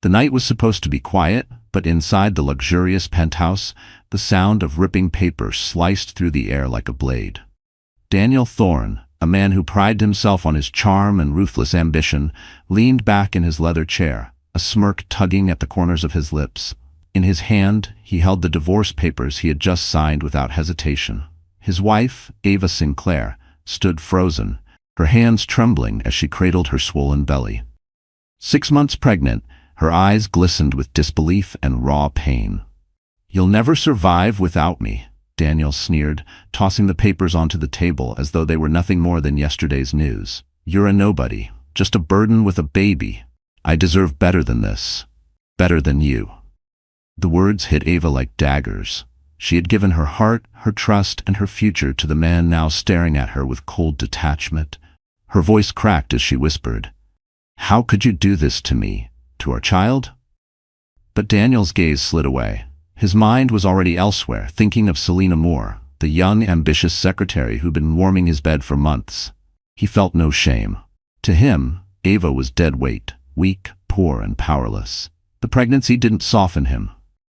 The night was supposed to be quiet, but inside the luxurious penthouse, the sound of ripping paper sliced through the air like a blade. Daniel Thorne, a man who prided himself on his charm and ruthless ambition, leaned back in his leather chair, a smirk tugging at the corners of his lips. In his hand, he held the divorce papers he had just signed without hesitation. His wife, Ava Sinclair, stood frozen, her hands trembling as she cradled her swollen belly. 6 months pregnant, her eyes glistened with disbelief and raw pain. "You'll never survive without me," Daniel sneered, tossing the papers onto the table as though they were nothing more than yesterday's news. "You're a nobody, just a burden with a baby. I deserve better than this. Better than you." The words hit Ava like daggers. She had given her heart, her trust, and her future to the man now staring at her with cold detachment. Her voice cracked as she whispered, "How could you do this to me? To our child?" But Daniel's gaze slid away. His mind was already elsewhere, thinking of Selena Moore, the young, ambitious secretary who'd been warming his bed for months. He felt no shame. To him, Ava was dead weight, weak, poor, and powerless. The pregnancy didn't soften him.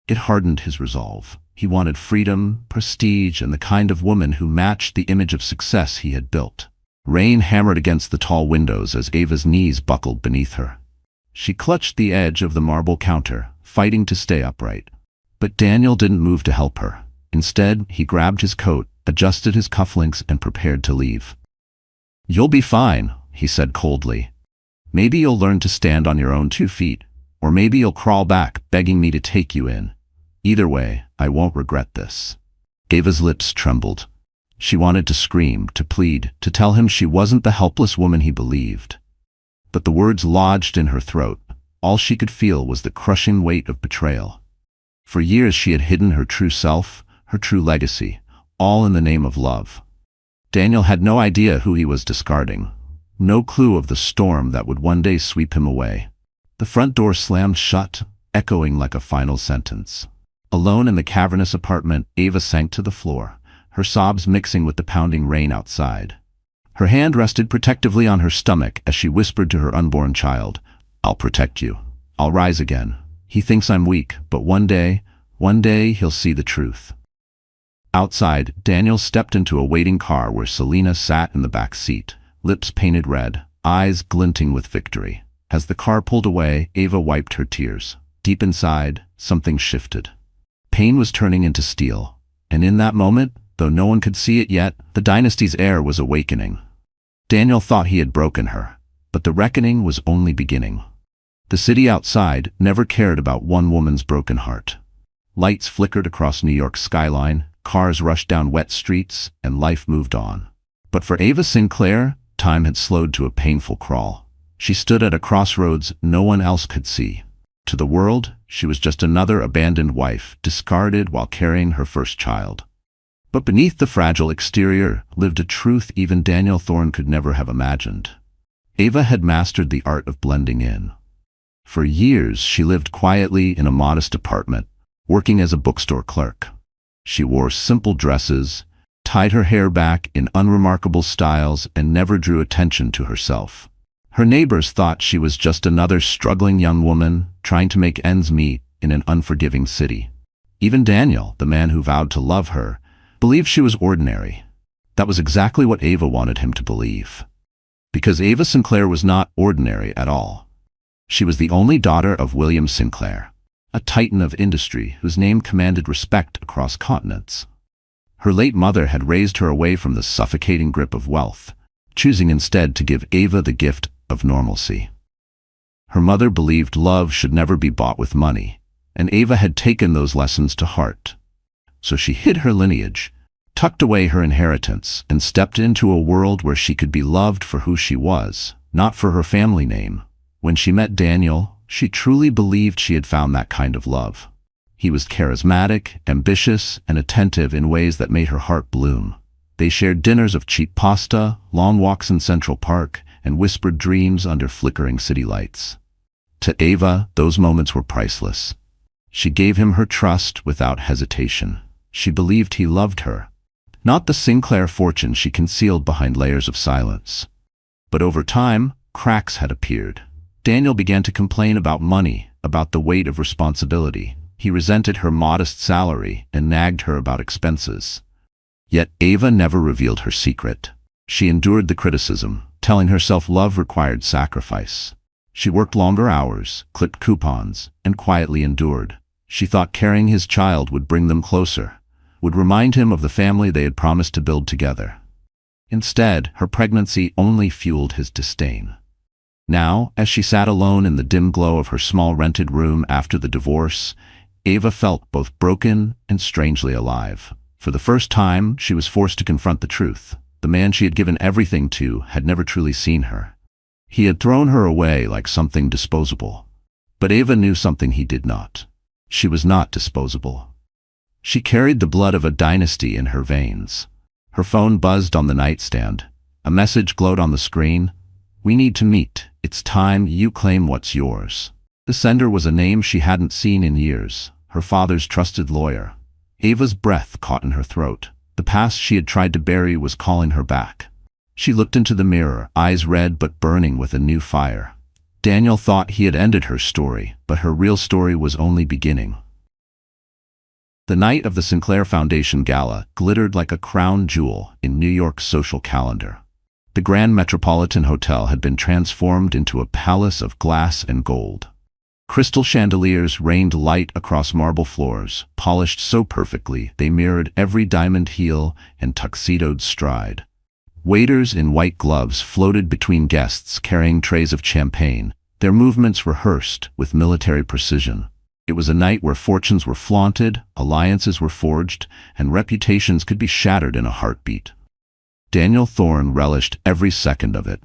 It hardened his resolve. He wanted freedom, prestige, and the kind of woman who matched the image of success he had built. Rain hammered against the tall windows as Ava's knees buckled beneath her. She clutched the edge of the marble counter, fighting to stay upright. But Daniel didn't move to help her. Instead, he grabbed his coat, adjusted his cufflinks, and prepared to leave. "You'll be fine," he said coldly. "Maybe you'll learn to stand on your own 2 feet, or maybe you'll crawl back, begging me to take you in. Either way, I won't regret this." Ava's lips trembled. She wanted to scream, to plead, to tell him she wasn't the helpless woman he believed. But the words lodged in her throat. All she could feel was the crushing weight of betrayal. For years she had hidden her true self, her true legacy, all in the name of love. Daniel had no idea who he was discarding, no clue of the storm that would one day sweep him away. The front door slammed shut, echoing like a final sentence. Alone in the cavernous apartment, Ava sank to the floor, her sobs mixing with the pounding rain outside. Her hand rested protectively on her stomach as she whispered to her unborn child, "I'll protect you. I'll rise again. He thinks I'm weak, but one day he'll see the truth." Outside, Daniel stepped into a waiting car where Selena sat in the back seat, lips painted red, eyes glinting with victory. As the car pulled away, Ava wiped her tears. Deep inside, something shifted. Pain was turning into steel, and in that moment, though no one could see it yet, the Dynasty's heir was awakening. Daniel thought he had broken her, but the reckoning was only beginning. The city outside never cared about one woman's broken heart. Lights flickered across New York's skyline, cars rushed down wet streets, and life moved on. But for Ava Sinclair, time had slowed to a painful crawl. She stood at a crossroads no one else could see. To the world, she was just another abandoned wife, discarded while carrying her first child. But beneath the fragile exterior lived a truth even Daniel Thorne could never have imagined. Ava had mastered the art of blending in. For years, she lived quietly in a modest apartment, working as a bookstore clerk. She wore simple dresses, tied her hair back in unremarkable styles, and never drew attention to herself. Her neighbors thought she was just another struggling young woman trying to make ends meet in an unforgiving city. Even Daniel, the man who vowed to love her, believed she was ordinary. That was exactly what Ava wanted him to believe. Because Ava Sinclair was not ordinary at all. She was the only daughter of William Sinclair, a titan of industry whose name commanded respect across continents. Her late mother had raised her away from the suffocating grip of wealth, choosing instead to give Ava the gift of normalcy. Her mother believed love should never be bought with money, and Ava had taken those lessons to heart. So she hid her lineage, tucked away her inheritance, and stepped into a world where she could be loved for who she was, not for her family name. When she met Daniel, she truly believed she had found that kind of love. He was charismatic, ambitious, and attentive in ways that made her heart bloom. They shared dinners of cheap pasta, long walks in Central Park, and whispered dreams under flickering city lights. To Ava, those moments were priceless. She gave him her trust without hesitation. She believed he loved her, not the Sinclair fortune she concealed behind layers of silence. But over time, cracks had appeared. Daniel began to complain about money, about the weight of responsibility. He resented her modest salary and nagged her about expenses. Yet Ava never revealed her secret. She endured the criticism, telling herself love required sacrifice. She worked longer hours, clipped coupons, and quietly endured. She thought carrying his child would bring them closer, would remind him of the family they had promised to build together. Instead, her pregnancy only fueled his disdain. Now, as she sat alone in the dim glow of her small rented room after the divorce, Ava felt both broken and strangely alive. For the first time, she was forced to confront the truth. The man she had given everything to had never truly seen her. He had thrown her away like something disposable. But Ava knew something he did not. She was not disposable. She carried the blood of a dynasty in her veins. Her phone buzzed on the nightstand. A message glowed on the screen. "We need to meet. It's time you claim what's yours." The sender was a name she hadn't seen in years, her father's trusted lawyer. Ava's breath caught in her throat. The past she had tried to bury was calling her back. She looked into the mirror, eyes red but burning with a new fire. Daniel thought he had ended her story, but her real story was only beginning. The night of the Sinclair Foundation Gala glittered like a crown jewel in New York's social calendar. The Grand Metropolitan Hotel had been transformed into a palace of glass and gold. Crystal chandeliers rained light across marble floors, polished so perfectly they mirrored every diamond heel and tuxedoed stride. Waiters in white gloves floated between guests carrying trays of champagne, their movements rehearsed with military precision. It was a night where fortunes were flaunted, alliances were forged, and reputations could be shattered in a heartbeat. Daniel Thorne relished every second of it.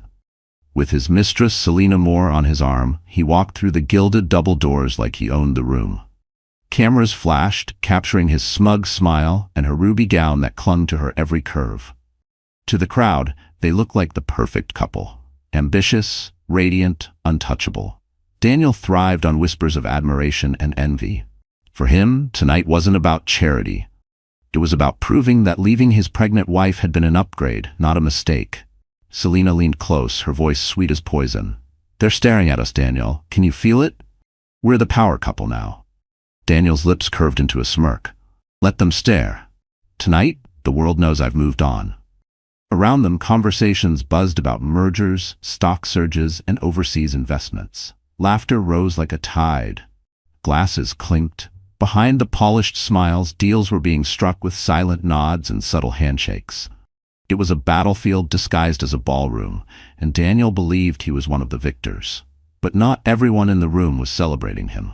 With his mistress Selena Moore on his arm, he walked through the gilded double doors like he owned the room. Cameras flashed, capturing his smug smile and her ruby gown that clung to her every curve. To the crowd, they looked like the perfect couple. Ambitious, radiant, untouchable. Daniel thrived on whispers of admiration and envy. For him, tonight wasn't about charity. It was about proving that leaving his pregnant wife had been an upgrade, not a mistake. Selena leaned close, her voice sweet as poison. "They're staring at us, Daniel. Can you feel it? We're the power couple now." Daniel's lips curved into a smirk. "Let them stare. Tonight, the world knows I've moved on." Around them, conversations buzzed about mergers, stock surges, and overseas investments. Laughter rose like a tide. Glasses clinked. Behind the polished smiles, deals were being struck with silent nods and subtle handshakes. It was a battlefield disguised as a ballroom, and Daniel believed he was one of the victors. But not everyone in the room was celebrating him.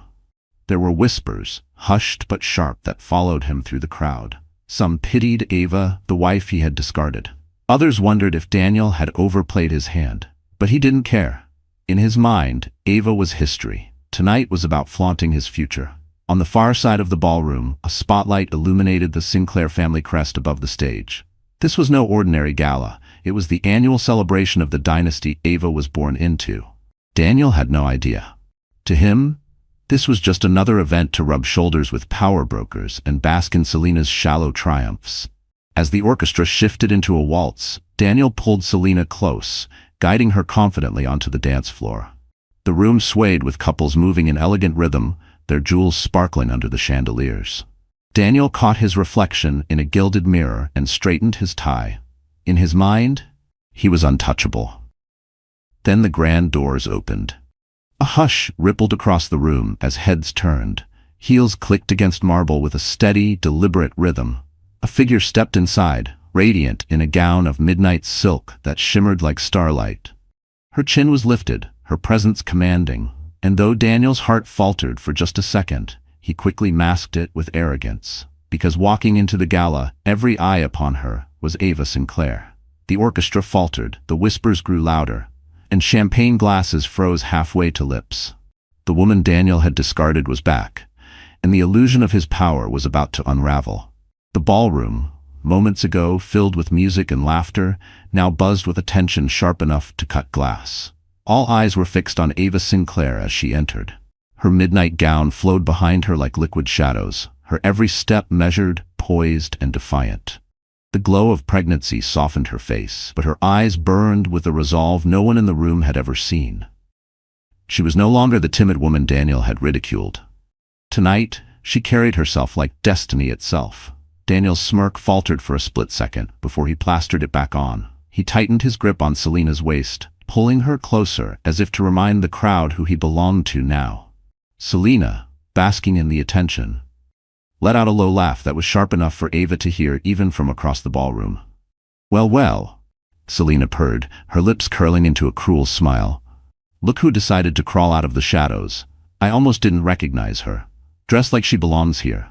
There were whispers, hushed but sharp, that followed him through the crowd. Some pitied Ava, the wife he had discarded. Others wondered if Daniel had overplayed his hand. But he didn't care. In his mind, Ava was history. Tonight was about flaunting his future. On the far side of the ballroom, a spotlight illuminated the Sinclair family crest above the stage. This was no ordinary gala. It was the annual celebration of the dynasty Ava was born into. Daniel had no idea. To him, this was just another event to rub shoulders with power brokers and bask in Selena's shallow triumphs. As the orchestra shifted into a waltz, Daniel pulled Selena close, guiding her confidently onto the dance floor. The room swayed with couples moving in elegant rhythm, their jewels sparkling under the chandeliers. Daniel caught his reflection in a gilded mirror and straightened his tie. In his mind, he was untouchable. Then the grand doors opened. A hush rippled across the room as heads turned. Heels clicked against marble with a steady, deliberate rhythm. A figure stepped inside, radiant in a gown of midnight silk that shimmered like starlight. Her chin was lifted, her presence commanding, and though Daniel's heart faltered for just a second, he quickly masked it with arrogance, because walking into the gala, every eye upon her was Ava Sinclair. The orchestra faltered, the whispers grew louder, and champagne glasses froze halfway to lips. The woman Daniel had discarded was back, and the illusion of his power was about to unravel. The ballroom, moments ago filled with music and laughter, now buzzed with attention sharp enough to cut glass. All eyes were fixed on Ava Sinclair as she entered. Her midnight gown flowed behind her like liquid shadows, her every step measured, poised, and defiant. The glow of pregnancy softened her face, but her eyes burned with a resolve no one in the room had ever seen. She was no longer the timid woman Daniel had ridiculed. Tonight, she carried herself like destiny itself. Daniel's smirk faltered for a split second before he plastered it back on. He tightened his grip on Selina's waist, pulling her closer as if to remind the crowd who he belonged to now. Selina, basking in the attention, let out a low laugh that was sharp enough for Ava to hear even from across the ballroom. "Well, well," Selina purred, her lips curling into a cruel smile. "Look who decided to crawl out of the shadows. I almost didn't recognize her. Dressed like she belongs here."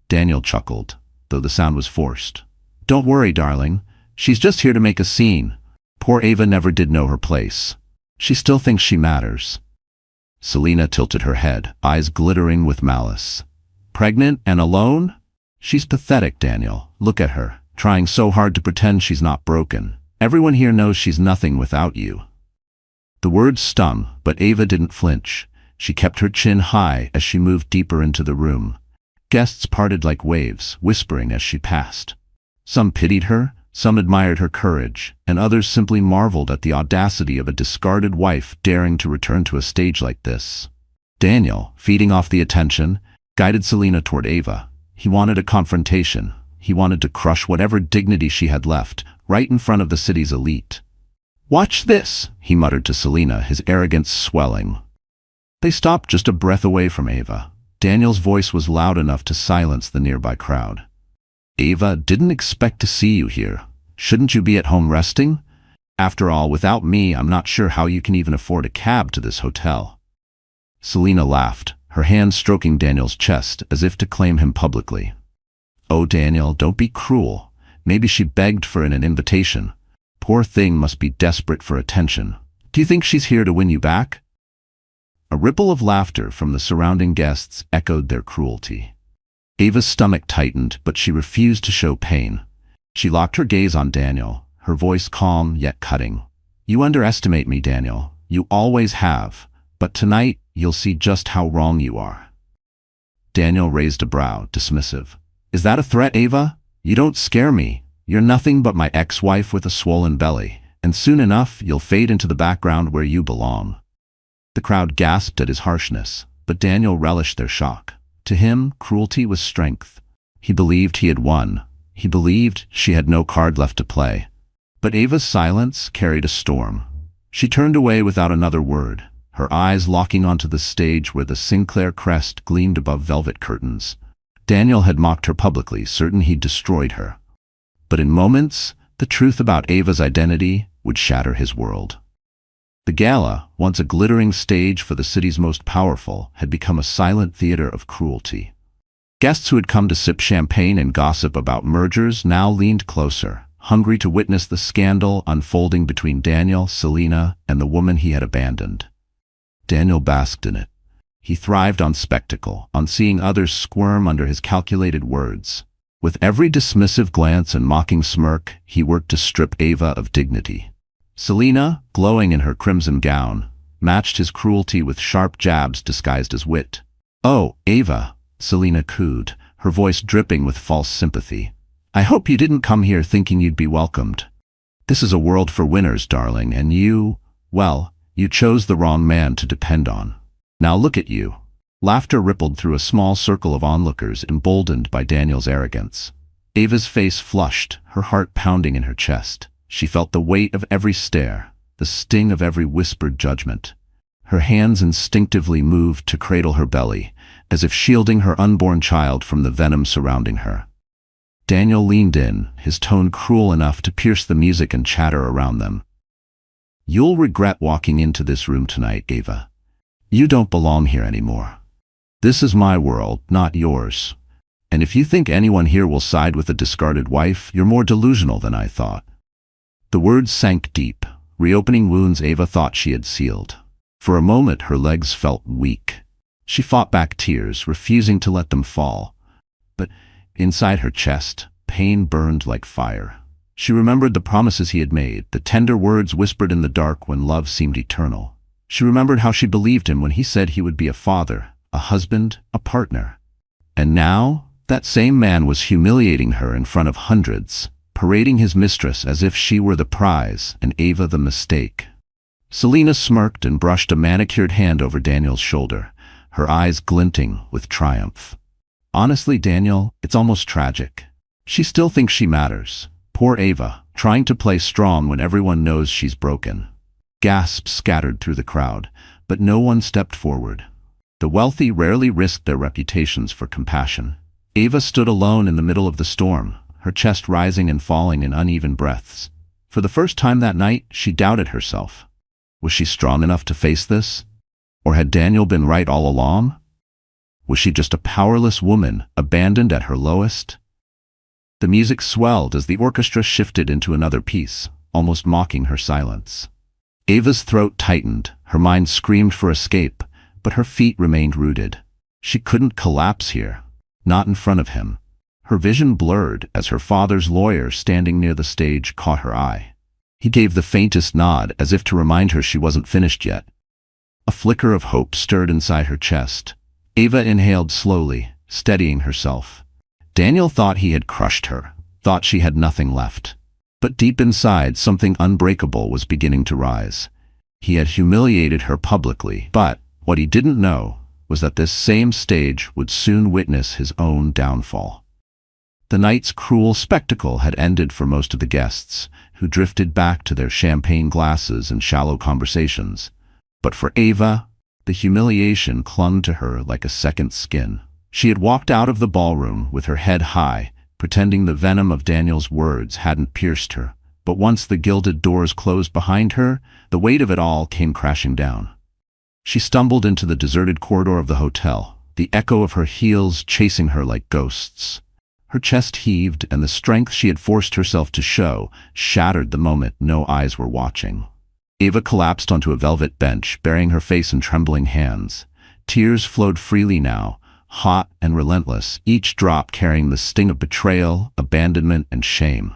Daniel chuckled, though the sound was forced. "Don't worry, darling. She's just here to make a scene. Poor Ava never did know her place. She still thinks she matters." Selina tilted her head, eyes glittering with malice. "Pregnant and alone? She's pathetic, Daniel. Look at her, trying so hard to pretend she's not broken. Everyone here knows she's nothing without you." The words stung, but Ava didn't flinch. She kept her chin high as she moved deeper into the room. Guests parted like waves, whispering as she passed. Some pitied her, some admired her courage, and others simply marveled at the audacity of a discarded wife daring to return to a stage like this. Daniel, feeding off the attention, guided Selina toward Ava. He wanted a confrontation. He wanted to crush whatever dignity she had left, right in front of the city's elite. "Watch this," he muttered to Selina, his arrogance swelling. They stopped just a breath away from Ava. Daniel's voice was loud enough to silence the nearby crowd. "Ava, didn't expect to see you here. Shouldn't you be at home resting? After all, without me, I'm not sure how you can even afford a cab to this hotel." Selina laughed, her hand stroking Daniel's chest as if to claim him publicly. "Oh, Daniel, don't be cruel. Maybe she begged for an invitation. Poor thing must be desperate for attention. Do you think she's here to win you back?" A ripple of laughter from the surrounding guests echoed their cruelty. Ava's stomach tightened, but she refused to show pain. She locked her gaze on Daniel, her voice calm yet cutting. "You underestimate me, Daniel. You always have. But tonight, you'll see just how wrong you are." Daniel raised a brow, dismissive. "Is that a threat, Ava? You don't scare me. You're nothing but my ex-wife with a swollen belly, and soon enough, you'll fade into the background where you belong." The crowd gasped at his harshness, but Daniel relished their shock. To him, cruelty was strength. He believed he had won. He believed she had no card left to play. But Ava's silence carried a storm. She turned away without another word, her eyes locking onto the stage where the Sinclair crest gleamed above velvet curtains. Daniel had mocked her publicly, certain he'd destroyed her. But in moments, the truth about Ava's identity would shatter his world. The gala, once a glittering stage for the city's most powerful, had become a silent theater of cruelty. Guests who had come to sip champagne and gossip about mergers now leaned closer, hungry to witness the scandal unfolding between Daniel, Selina, and the woman he had abandoned. Daniel basked in it. He thrived on spectacle, on seeing others squirm under his calculated words. With every dismissive glance and mocking smirk, he worked to strip Ava of dignity. Selina, glowing in her crimson gown, matched his cruelty with sharp jabs disguised as wit. "Oh, Ava," Selina cooed, her voice dripping with false sympathy. "I hope you didn't come here thinking you'd be welcomed. This is a world for winners, darling, and you, well, you chose the wrong man to depend on. Now look at you." Laughter rippled through a small circle of onlookers, emboldened by Daniel's arrogance. Ava's face flushed, her heart pounding in her chest. She felt the weight of every stare, the sting of every whispered judgment. Her hands instinctively moved to cradle her belly, as if shielding her unborn child from the venom surrounding her. Daniel leaned in, his tone cruel enough to pierce the music and chatter around them. "You'll regret walking into this room tonight, Ava. You don't belong here anymore. This is my world, not yours. And if you think anyone here will side with a discarded wife, you're more delusional than I thought." The words sank deep, reopening wounds Ava thought she had sealed. For a moment, her legs felt weak. She fought back tears, refusing to let them fall. But inside her chest, pain burned like fire. She remembered the promises he had made, the tender words whispered in the dark when love seemed eternal. She remembered how she believed him when he said he would be a father, a husband, a partner. And now, that same man was humiliating her in front of hundreds, parading his mistress as if she were the prize and Ava the mistake. Selena smirked and brushed a manicured hand over Daniel's shoulder, her eyes glinting with triumph. Honestly, Daniel, it's almost tragic. She still thinks she matters. Poor Ava, trying to play strong when everyone knows she's broken. Gasps scattered through the crowd, but no one stepped forward. The wealthy rarely risked their reputations for compassion. Ava stood alone in the middle of the storm, her chest rising and falling in uneven breaths. For the first time that night, she doubted herself. Was she strong enough to face this? Or had Daniel been right all along? Was she just a powerless woman, abandoned at her lowest? The music swelled as the orchestra shifted into another piece, almost mocking her silence. Ava's throat tightened, her mind screamed for escape, but her feet remained rooted. She couldn't collapse here, not in front of him. Her vision blurred as her father's lawyer standing near the stage caught her eye. He gave the faintest nod as if to remind her she wasn't finished yet. A flicker of hope stirred inside her chest. Ava inhaled slowly, steadying herself. Daniel thought he had crushed her, thought she had nothing left. But deep inside, something unbreakable was beginning to rise. He had humiliated her publicly, but what he didn't know was that this same stage would soon witness his own downfall. The night's cruel spectacle had ended for most of the guests, who drifted back to their champagne glasses and shallow conversations. But for Ava, the humiliation clung to her like a second skin. She had walked out of the ballroom with her head high, pretending the venom of Daniel's words hadn't pierced her. But once the gilded doors closed behind her, the weight of it all came crashing down. She stumbled into the deserted corridor of the hotel, the echo of her heels chasing her like ghosts. Her chest heaved, and the strength she had forced herself to show shattered the moment no eyes were watching. Ava collapsed onto a velvet bench, burying her face in trembling hands. Tears flowed freely now, hot and relentless, each drop carrying the sting of betrayal, abandonment, and shame.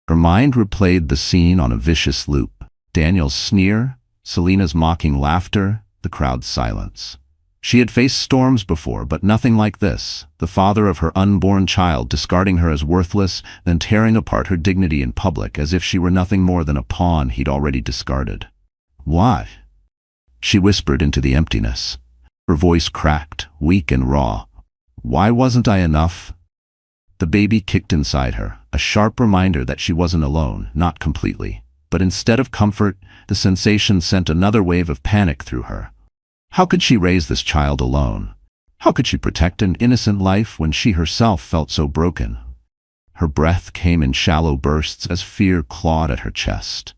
Her mind replayed the scene on a vicious loop. Daniel's sneer, Selena's mocking laughter, the crowd's silence. She had faced storms before, but nothing like this. The father of her unborn child discarding her as worthless, then tearing apart her dignity in public as if she were nothing more than a pawn he'd already discarded. Why? She whispered into the emptiness. Her voice cracked, weak and raw. Why wasn't I enough? The baby kicked inside her, a sharp reminder that she wasn't alone, not completely. But instead of comfort, the sensation sent another wave of panic through her. How could she raise this child alone? How could she protect an innocent life when she herself felt so broken? Her breath came in shallow bursts as fear clawed at her chest.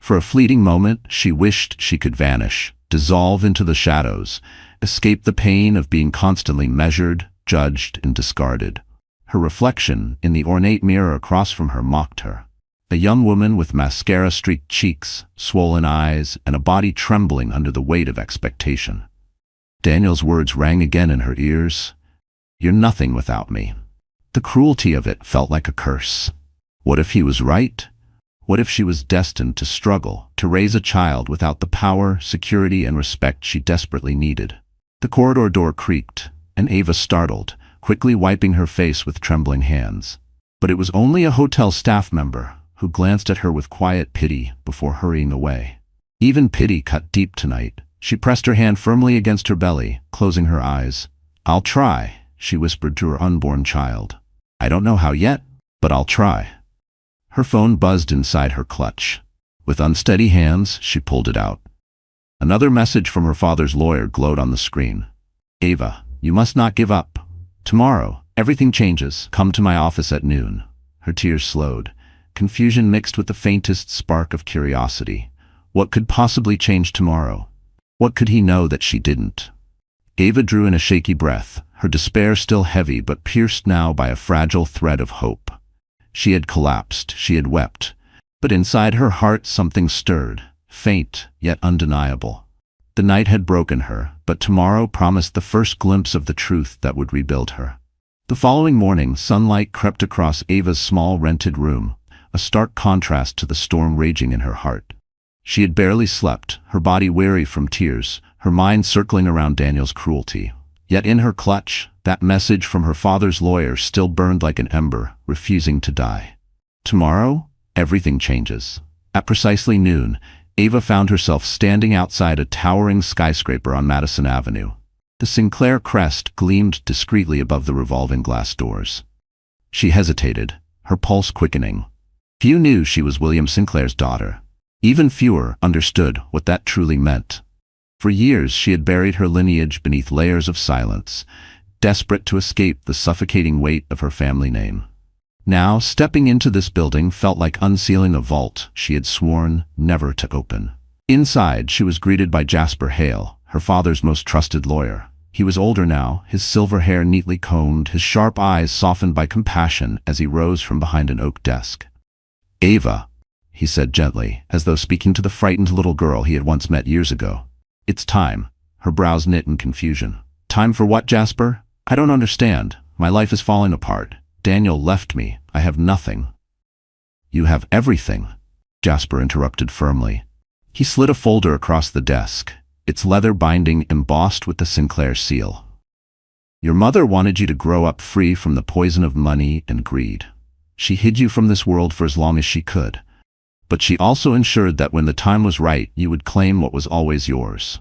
For a fleeting moment, she wished she could vanish, dissolve into the shadows, escape the pain of being constantly measured, judged, and discarded. Her reflection in the ornate mirror across from her mocked her. A young woman with mascara-streaked cheeks, swollen eyes, and a body trembling under the weight of expectation. Daniel's words rang again in her ears. "You're nothing without me." The cruelty of it felt like a curse. What if he was right? What if she was destined to struggle, to raise a child without the power, security, and respect she desperately needed? The corridor door creaked, and Ava startled, quickly wiping her face with trembling hands. But it was only a hotel staff member, who glanced at her with quiet pity before hurrying away. Even pity cut deep tonight. She pressed her hand firmly against her belly, closing her eyes. "I'll try," she whispered to her unborn child. "I don't know how yet, but I'll try." Her phone buzzed inside her clutch. With unsteady hands, she pulled it out. Another message from her father's lawyer glowed on the screen. "Ava, you must not give up. Tomorrow, everything changes. Come to my office at noon." Her tears slowed, confusion mixed with the faintest spark of curiosity. What could possibly change tomorrow? What could he know that she didn't? Ava drew in a shaky breath, her despair still heavy but pierced now by a fragile thread of hope. She had collapsed, she had wept, but inside her heart something stirred, faint yet undeniable. The night had broken her, but tomorrow promised the first glimpse of the truth that would rebuild her. The following morning, sunlight crept across Ava's small rented room, a stark contrast to the storm raging in her heart. She had barely slept, her body weary from tears, her mind circling around Daniel's cruelty. Yet in her clutch, that message from her father's lawyer still burned like an ember, refusing to die. Tomorrow, everything changes. At precisely noon, Ava found herself standing outside a towering skyscraper on Madison Avenue. The Sinclair crest gleamed discreetly above the revolving glass doors. She hesitated, her pulse quickening. Few knew she was William Sinclair's daughter. Even fewer understood what that truly meant. For years she had buried her lineage beneath layers of silence, desperate to escape the suffocating weight of her family name. Now, stepping into this building felt like unsealing a vault she had sworn never to open. Inside, she was greeted by Jasper Hale, her father's most trusted lawyer. He was older now, his silver hair neatly combed, his sharp eyes softened by compassion as he rose from behind an oak desk. "Ava," he said gently, as though speaking to the frightened little girl he had once met years ago. "It's time." Her brows knit in confusion. "Time for what, Jasper? I don't understand. My life is falling apart. Daniel left me. I have nothing." "You have everything," Jasper interrupted firmly. He slid a folder across the desk, its leather binding embossed with the Sinclair seal. "Your mother wanted you to grow up free from the poison of money and greed. She hid you from this world for as long as she could. But she also ensured that when the time was right, you would claim what was always yours."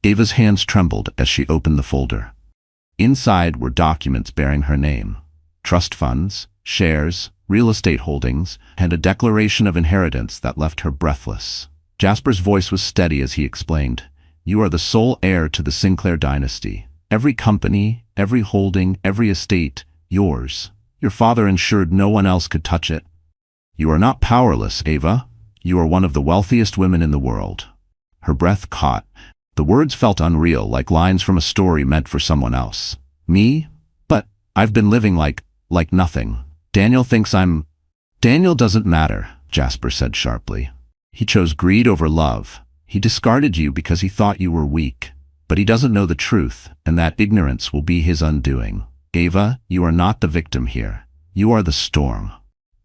Ava's hands trembled as she opened the folder. Inside were documents bearing her name: trust funds, shares, real estate holdings, and a declaration of inheritance that left her breathless. Jasper's voice was steady as he explained, "You are the sole heir to the Sinclair dynasty. Every company, every holding, every estate, yours. Your father ensured no one else could touch it. You are not powerless, Ava. You are one of the wealthiest women in the world." Her breath caught. The words felt unreal, like lines from a story meant for someone else. "Me? But I've been living like nothing. Daniel thinks I'm—" "Daniel doesn't matter," Jasper said sharply. "He chose greed over love. He discarded you because he thought you were weak. But he doesn't know the truth, and that ignorance will be his undoing. Ava, you are not the victim here. You are the storm."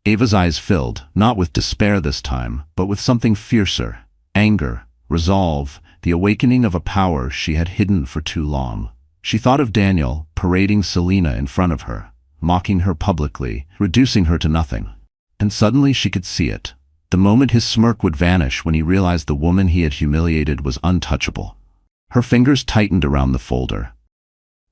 Ava's eyes filled, not with despair this time, but with something fiercer: anger, resolve, the awakening of a power she had hidden for too long. She thought of Daniel, parading Selena in front of her, mocking her publicly, reducing her to nothing. And suddenly she could see it. The moment his smirk would vanish when he realized the woman he had humiliated was untouchable. Her fingers tightened around the folder.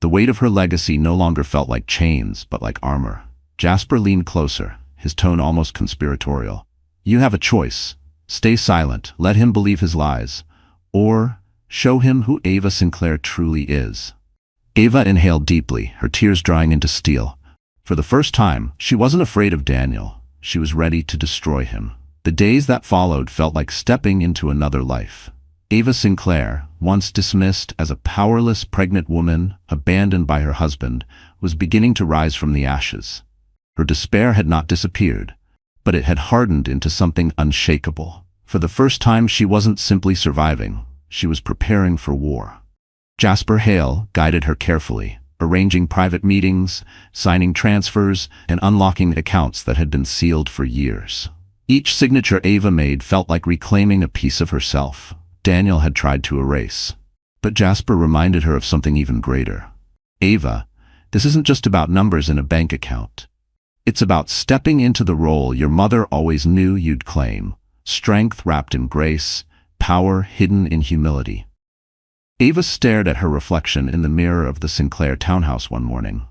The weight of her legacy no longer felt like chains, but like armor. Jasper leaned closer, his tone almost conspiratorial. "You have a choice. Stay silent, let him believe his lies, or show him who Ava Sinclair truly is." Ava inhaled deeply, her tears drying into steel. For the first time, she wasn't afraid of Daniel. She was ready to destroy him. The days that followed felt like stepping into another life. Ava Sinclair, once dismissed as a powerless pregnant woman abandoned by her husband, was beginning to rise from the ashes. Her despair had not disappeared, but it had hardened into something unshakable. For the first time, she wasn't simply surviving. She was preparing for war. Jasper Hale guided her carefully, arranging private meetings, signing transfers, and unlocking accounts that had been sealed for years. Each signature Ava made felt like reclaiming a piece of herself Daniel had tried to erase. But Jasper reminded her of something even greater. "Ava, this isn't just about numbers in a bank account. It's about stepping into the role your mother always knew you'd claim: strength wrapped in grace, power hidden in humility." Ava stared at her reflection in the mirror of the Sinclair townhouse one morning.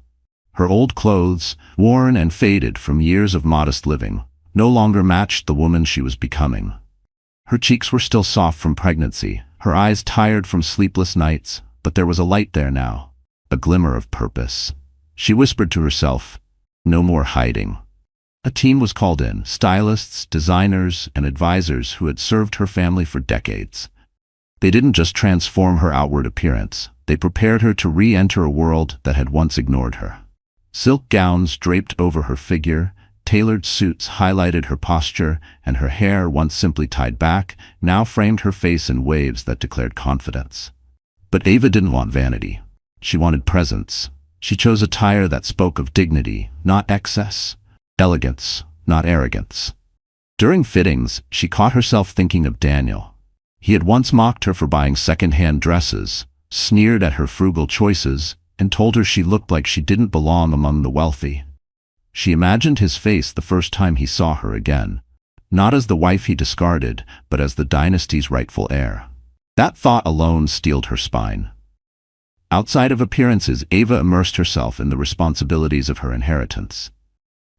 Her old clothes, worn and faded from years of modest living, no longer matched the woman she was becoming. Her cheeks were still soft from pregnancy, her eyes tired from sleepless nights, but there was a light there now, a glimmer of purpose. She whispered to herself, "No more hiding." A team was called in, stylists, designers, and advisors who had served her family for decades. They didn't just transform her outward appearance, they prepared her to re-enter a world that had once ignored her. Silk gowns draped over her figure, tailored suits highlighted her posture, and her hair, once simply tied back, now framed her face in waves that declared confidence. But Ava didn't want vanity. She wanted presence. She chose attire that spoke of dignity, not excess; elegance, not arrogance. During fittings, she caught herself thinking of Daniel. He had once mocked her for buying second-hand dresses, sneered at her frugal choices, and told her she looked like she didn't belong among the wealthy. She imagined his face the first time he saw her again, Not as the wife he discarded, but as the dynasty's rightful heir. That thought alone steeled her spine. Outside of appearances, Ava immersed herself in the responsibilities of her inheritance.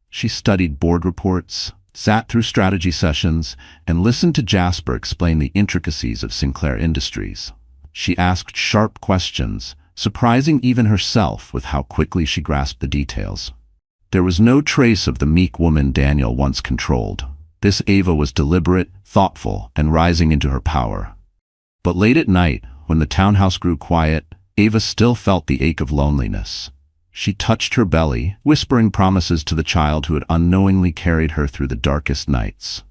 She studied board reports, sat through strategy sessions, and listened to Jasper explain the intricacies of Sinclair Industries. She asked sharp questions, surprising even herself with how quickly she grasped the details. There was no trace of the meek woman Daniel once controlled. This Ava was deliberate, thoughtful, and rising into her power. But late at night, when the townhouse grew quiet, Ava still felt the ache of loneliness. She touched her belly, whispering promises to the child who had unknowingly carried her through the darkest nights.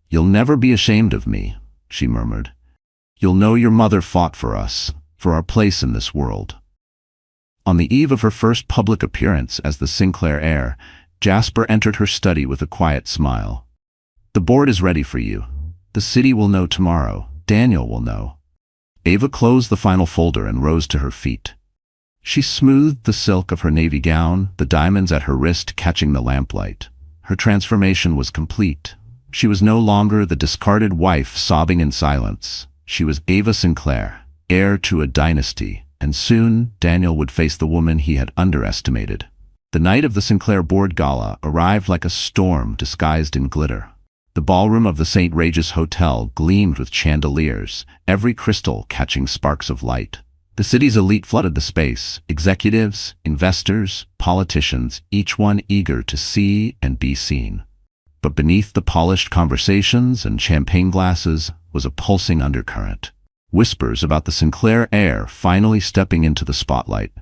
"You'll never be ashamed of me," she murmured. "You'll know your mother fought for us, for our place in this world." On the eve of her first public appearance as the Sinclair heir, Jasper entered her study with a quiet smile. "The board is ready for you. The city will know tomorrow. Daniel will know." Ava closed the final folder and rose to her feet. She smoothed the silk of her navy gown, the diamonds at her wrist catching the lamplight. Her transformation was complete. She was no longer the discarded wife sobbing in silence. She was Ava Sinclair, heir to a dynasty, and soon Daniel would face the woman he had underestimated. The night of the Sinclair board gala arrived like a storm disguised in glitter. The ballroom of the St. Regis Hotel gleamed with chandeliers, every crystal catching sparks of light. The city's elite flooded the space, executives, investors, politicians, each one eager to see and be seen. But beneath the polished conversations and champagne glasses was a pulsing undercurrent. Whispers about the Sinclair heir finally stepping into the spotlight.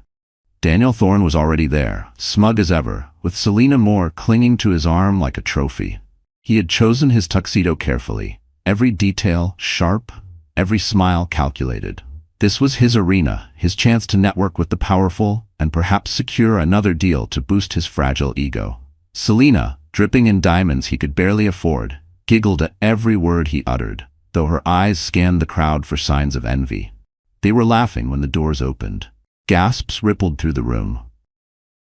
Daniel Thorne was already there, smug as ever, with Selena Moore clinging to his arm like a trophy. He had chosen his tuxedo carefully, every detail sharp, every smile calculated. This was his arena, his chance to network with the powerful and perhaps secure another deal to boost his fragile ego. Selena, dripping in diamonds he could barely afford, giggled at every word he uttered, though her eyes scanned the crowd for signs of envy. They were laughing when the doors opened. Gasps rippled through the room.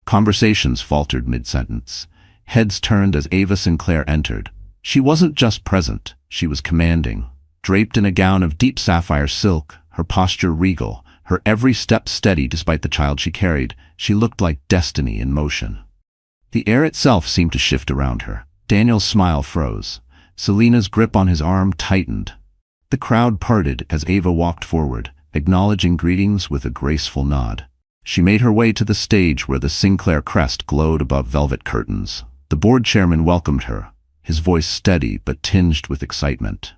Conversations faltered mid-sentence. Heads turned as Ava Sinclair entered. She wasn't just present, she was commanding. Draped in a gown of deep sapphire silk, her posture regal, her every step steady despite the child she carried, she looked like destiny in motion. The air itself seemed to shift around her. Daniel's smile froze. Selena's grip on his arm tightened. The crowd parted as Ava walked forward, acknowledging greetings with a graceful nod. She made her way to the stage where the Sinclair crest glowed above velvet curtains. The board chairman welcomed her, his voice steady but tinged with excitement.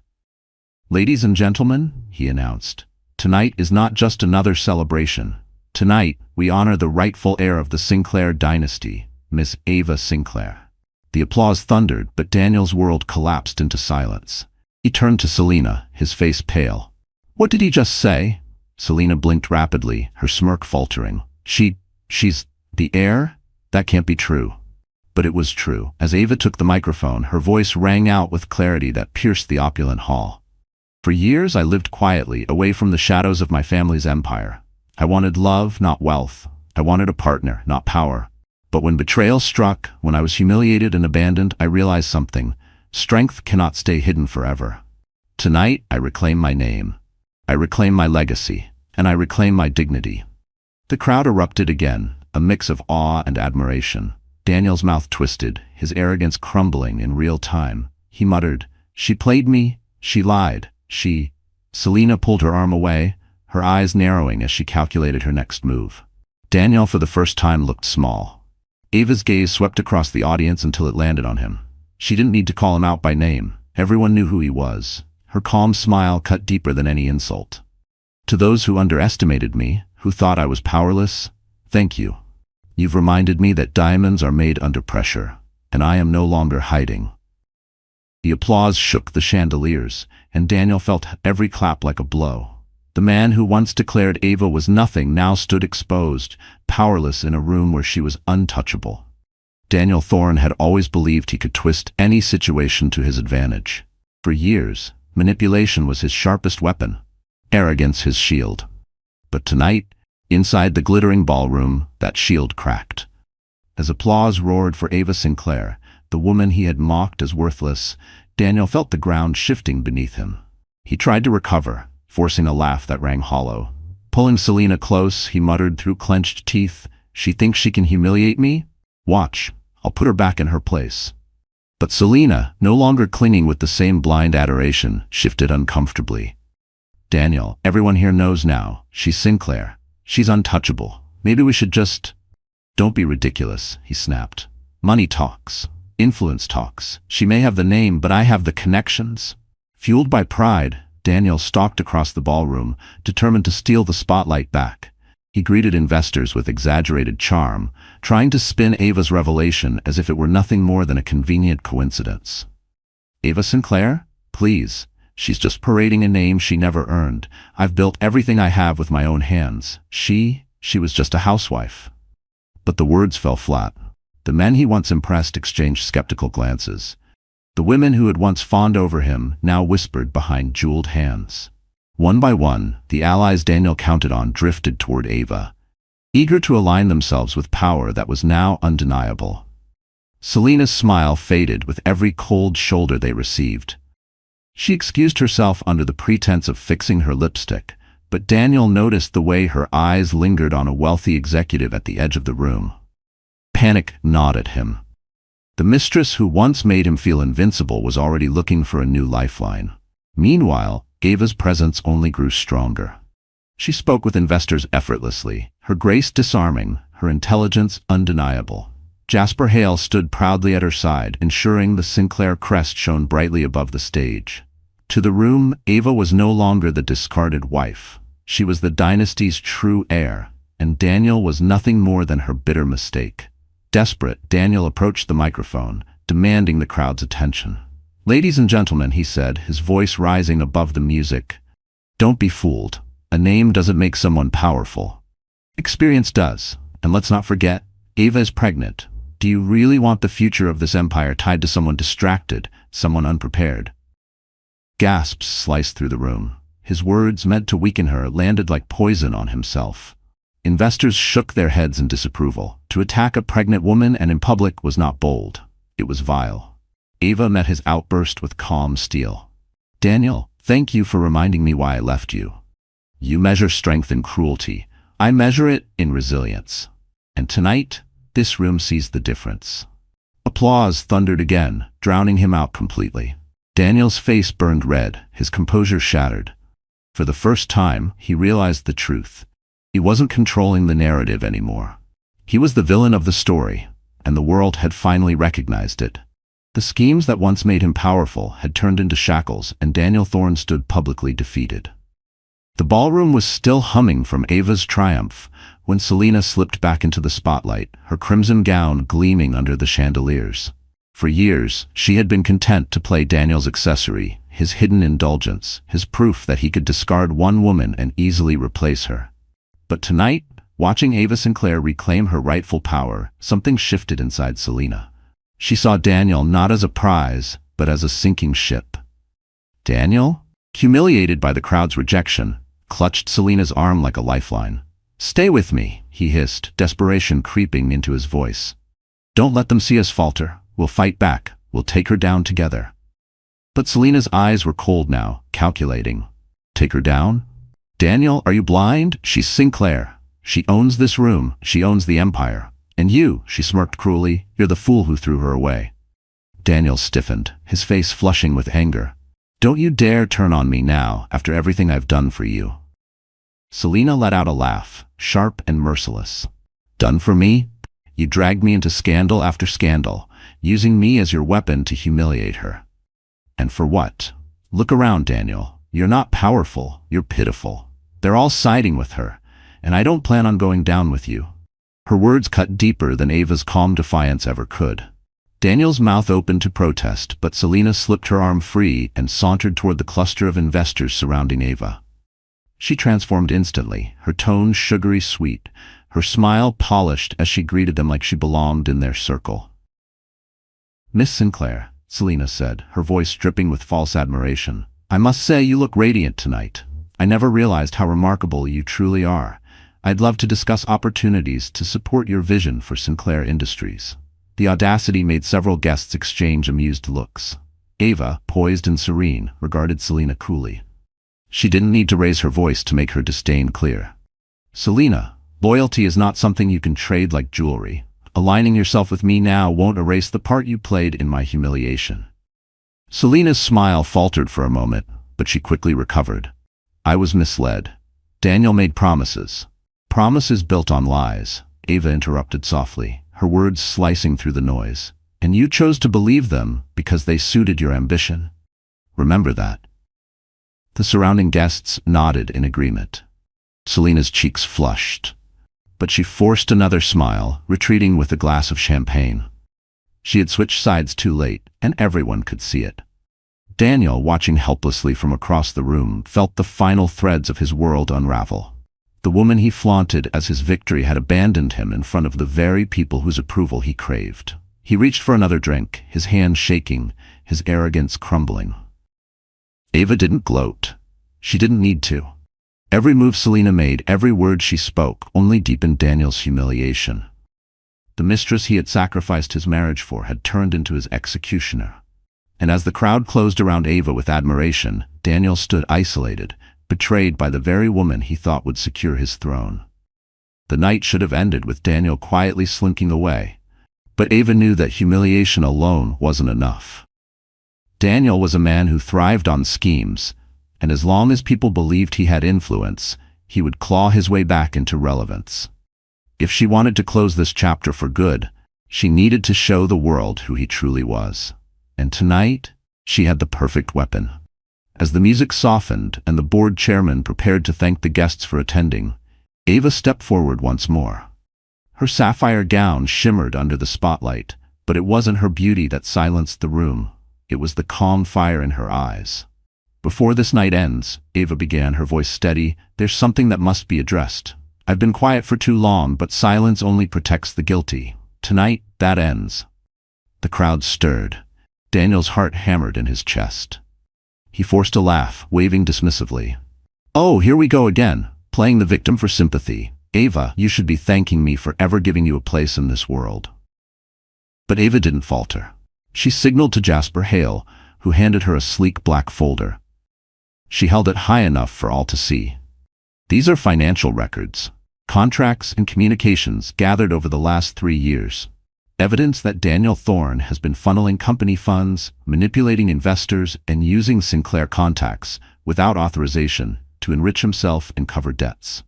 "Ladies and gentlemen," he announced, "tonight is not just another celebration. Tonight, we honor the rightful heir of the Sinclair dynasty, Miss Ava Sinclair." The applause thundered, but Daniel's world collapsed into silence. He turned to Selena, his face pale. "What did he just say?" Selena blinked rapidly, her smirk faltering. She's the heir? That can't be true." But it was true. As Ava took the microphone, her voice rang out with clarity that pierced the opulent hall. "For years I lived quietly, away from the shadows of my family's empire. I wanted love, not wealth. I wanted a partner, not power. But when betrayal struck, when I was humiliated and abandoned, I realized something. Strength cannot stay hidden forever. Tonight, I reclaim my name. I reclaim my legacy, and I reclaim my dignity." The crowd erupted again, a mix of awe and admiration. Daniel's mouth twisted, his arrogance crumbling in real time. He muttered, "She played me, she lied, she—" Selena pulled her arm away, her eyes narrowing as she calculated her next move. Daniel for the first time looked small. Ava's gaze swept across the audience until it landed on him. She didn't need to call him out by name. Everyone knew who he was. Her calm smile cut deeper than any insult. "To those who underestimated me, who thought I was powerless, thank you. You've reminded me that diamonds are made under pressure, and I am no longer hiding." The applause shook the chandeliers, and Daniel felt every clap like a blow. The man who once declared Ava was nothing now stood exposed, powerless in a room where she was untouchable. Daniel Thorne had always believed he could twist any situation to his advantage. For years, manipulation was his sharpest weapon, arrogance his shield. But tonight, inside the glittering ballroom, that shield cracked. As applause roared for Ava Sinclair, the woman he had mocked as worthless, Daniel felt the ground shifting beneath him. He tried to recover, forcing a laugh that rang hollow. Pulling Selina close, he muttered through clenched teeth, "She thinks she can humiliate me? Watch, I'll put her back in her place." But Selina, no longer clinging with the same blind adoration, shifted uncomfortably. "Daniel, everyone here knows now. She's Sinclair. She's untouchable. Maybe we should just—" "Don't be ridiculous," he snapped. "Money talks. Influence talks. She may have the name, but I have the connections." Fueled by pride, Daniel stalked across the ballroom, determined to steal the spotlight back. He greeted investors with exaggerated charm, trying to spin Ava's revelation as if it were nothing more than a convenient coincidence. "Ava Sinclair? Please. She's just parading a name she never earned. I've built everything I have with my own hands. She was just a housewife." But the words fell flat. The men he once impressed exchanged skeptical glances. The women who had once fawned over him now whispered behind jeweled hands. One by one, the allies Daniel counted on drifted toward Ava, eager to align themselves with power that was now undeniable. Selina's smile faded with every cold shoulder they received. She excused herself under the pretense of fixing her lipstick, but Daniel noticed the way her eyes lingered on a wealthy executive at the edge of the room. Panic gnawed at him. The mistress who once made him feel invincible was already looking for a new lifeline. Meanwhile, Ava's presence only grew stronger. She spoke with investors effortlessly, her grace disarming, her intelligence undeniable. Jasper Hale stood proudly at her side, ensuring the Sinclair crest shone brightly above the stage. To the room, Ava was no longer the discarded wife. She was the dynasty's true heir, and Daniel was nothing more than her bitter mistake. Desperate, Daniel approached the microphone, demanding the crowd's attention. "Ladies and gentlemen," he said, his voice rising above the music, "don't be fooled. A name doesn't make someone powerful. Experience does. And let's not forget, Ava is pregnant. Do you really want the future of this empire tied to someone distracted, someone unprepared?" Gasps sliced through the room. His words, meant to weaken her, landed like poison on himself. Investors shook their heads in disapproval. To attack a pregnant woman and in public was not bold. It was vile. Ava met his outburst with calm steel. "Daniel, thank you for reminding me why I left you. You measure strength in cruelty. I measure it in resilience. And tonight, this room sees the difference." Applause thundered again, drowning him out completely. Daniel's face burned red, his composure shattered. For the first time, he realized the truth. He wasn't controlling the narrative anymore. He was the villain of the story, and the world had finally recognized it. The schemes that once made him powerful had turned into shackles, and Daniel Thorne stood publicly defeated. The ballroom was still humming from Ava's triumph when Selina slipped back into the spotlight, her crimson gown gleaming under the chandeliers. For years, she had been content to play Daniel's accessory, his hidden indulgence, his proof that he could discard one woman and easily replace her. But tonight, watching Ava Sinclair reclaim her rightful power, something shifted inside Selina. She saw Daniel not as a prize, but as a sinking ship. Daniel, humiliated by the crowd's rejection, clutched Selina's arm like a lifeline. "Stay with me," he hissed, desperation creeping into his voice. "Don't let them see us falter. We'll fight back. We'll take her down together." But Selina's eyes were cold now, calculating. "Take her down? Daniel, are you blind? She's Sinclair. She owns this room. She owns the empire. And you," she smirked cruelly, "you're the fool who threw her away." Daniel stiffened, his face flushing with anger. "Don't you dare turn on me now, after everything I've done for you." Selina let out a laugh, sharp and merciless. "Done for me? You dragged me into scandal after scandal, using me as your weapon to humiliate her. And for what? Look around, Daniel. You're not powerful, you're pitiful. They're all siding with her, and I don't plan on going down with you." Her words cut deeper than Ava's calm defiance ever could. Daniel's mouth opened to protest, but Selina slipped her arm free and sauntered toward the cluster of investors surrounding Ava. She transformed instantly, her tone sugary sweet, her smile polished as she greeted them like she belonged in their circle. "Miss Sinclair," Selina said, her voice dripping with false admiration, "I must say you look radiant tonight. I never realized how remarkable you truly are. I'd love to discuss opportunities to support your vision for Sinclair Industries." The audacity made several guests exchange amused looks. Ava, poised and serene, regarded Selena coolly. She didn't need to raise her voice to make her disdain clear. "Selena, loyalty is not something you can trade like jewelry. Aligning yourself with me now won't erase the part you played in my humiliation." Selena's smile faltered for a moment, but she quickly recovered. "I was misled. Daniel made promises. Promises built on lies," Ava interrupted softly, her words slicing through the noise. "And you chose to believe them because they suited your ambition. Remember that." The surrounding guests nodded in agreement. Selena's cheeks flushed, but she forced another smile, retreating with a glass of champagne. She had switched sides too late, and everyone could see it. Daniel, watching helplessly from across the room, felt the final threads of his world unravel. The woman he flaunted as his victory had abandoned him in front of the very people whose approval he craved. He reached for another drink, his hand shaking, his arrogance crumbling. Ava didn't gloat. She didn't need to. Every move Selena made, every word she spoke, only deepened Daniel's humiliation. The mistress he had sacrificed his marriage for had turned into his executioner. And as the crowd closed around Ava with admiration, Daniel stood isolated, betrayed by the very woman he thought would secure his throne. The night should have ended with Daniel quietly slinking away, but Ava knew that humiliation alone wasn't enough. Daniel was a man who thrived on schemes, and as long as people believed he had influence, he would claw his way back into relevance. If she wanted to close this chapter for good, she needed to show the world who he truly was. And tonight, she had the perfect weapon. As the music softened and the board chairman prepared to thank the guests for attending, Ava stepped forward once more. Her sapphire gown shimmered under the spotlight, but it wasn't her beauty that silenced the room. It was the calm fire in her eyes. "Before this night ends," Ava began, her voice steady, "there's something that must be addressed. I've been quiet for too long, but silence only protects the guilty. Tonight, that ends." The crowd stirred. Daniel's heart hammered in his chest. He forced a laugh, waving dismissively. "Oh, here we go again, playing the victim for sympathy. Ava, you should be thanking me for ever giving you a place in this world." But Ava didn't falter. She signaled to Jasper Hale, who handed her a sleek black folder. She held it high enough for all to see. "These are financial records, contracts and communications gathered over the last 3 years. Evidence that Daniel Thorne has been funneling company funds, manipulating investors, and using Sinclair contacts, without authorization, to enrich himself and cover debts."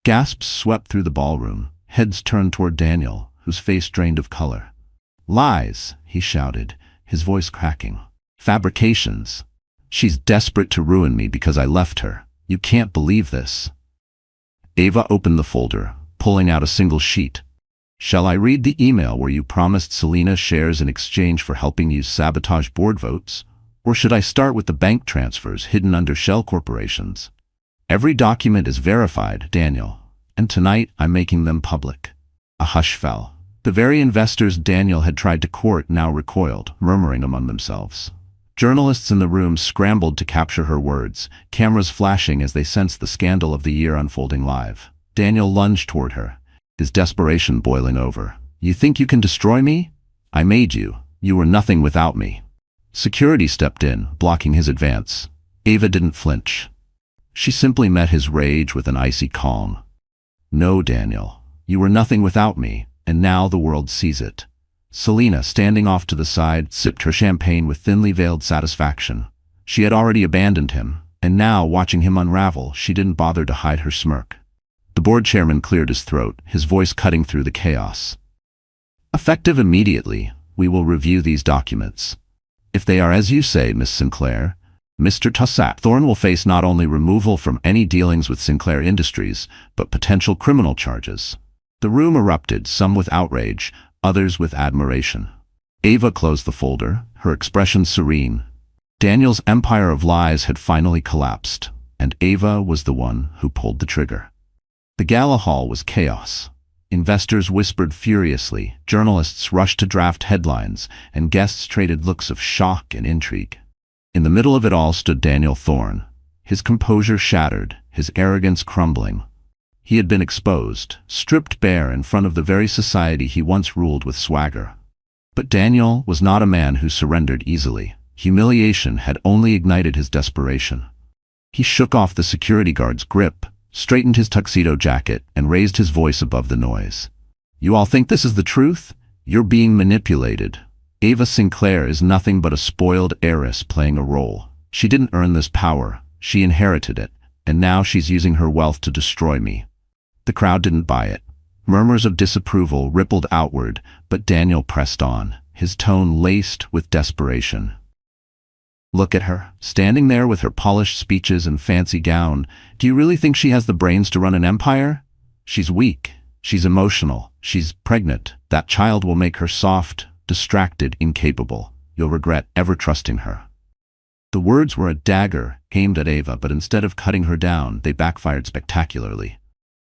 Gasps swept through the ballroom, heads turned toward Daniel, whose face drained of color. "Lies," he shouted, his voice cracking. "Fabrications. She's desperate to ruin me because I left her. You can't believe this." Ava opened the folder, pulling out a single sheet. "Shall I read the email where you promised Selena shares in exchange for helping you sabotage board votes? Or should I start with the bank transfers hidden under shell corporations? Every document is verified, Daniel, and tonight I'm making them public." A hush fell. The very investors Daniel had tried to court now recoiled, murmuring among themselves. Journalists in the room scrambled to capture her words, cameras flashing as they sensed the scandal of the year unfolding live. Daniel lunged toward her, his desperation boiling over. "You think you can destroy me? I made you. You were nothing without me." Security stepped in, blocking his advance. Ava didn't flinch. She simply met his rage with an icy calm. "No, Daniel. You were nothing without me, and now the world sees it." Selena, standing off to the side, sipped her champagne with thinly veiled satisfaction. She had already abandoned him, and now, watching him unravel, she didn't bother to hide her smirk. The board chairman cleared his throat, his voice cutting through the chaos. "Effective immediately, we will review these documents. If they are as you say, Miss Sinclair, Mr. Tussac Thorne will face not only removal from any dealings with Sinclair Industries, but potential criminal charges." The room erupted, some with outrage, others with admiration. Ava closed the folder, her expression serene. Daniel's empire of lies had finally collapsed, and Ava was the one who pulled the trigger. The gala hall was chaos. Investors whispered furiously, journalists rushed to draft headlines, and guests traded looks of shock and intrigue. In the middle of it all stood Daniel Thorne, his composure shattered, his arrogance crumbling. He had been exposed, stripped bare in front of the very society he once ruled with swagger. But Daniel was not a man who surrendered easily. Humiliation had only ignited his desperation. He shook off the security guard's grip, straightened his tuxedo jacket, and raised his voice above the noise. "You all think this is the truth? You're being manipulated. Ava Sinclair is nothing but a spoiled heiress playing a role. She didn't earn this power, she inherited it, and now she's using her wealth to destroy me." The crowd didn't buy it. Murmurs of disapproval rippled outward, but Daniel pressed on, his tone laced with desperation. "Look at her, standing there with her polished speeches and fancy gown. Do you really think she has the brains to run an empire? She's weak, she's emotional, she's pregnant. That child will make her soft, distracted, incapable. You'll regret ever trusting her." The words were a dagger aimed at Ava, but instead of cutting her down, they backfired spectacularly.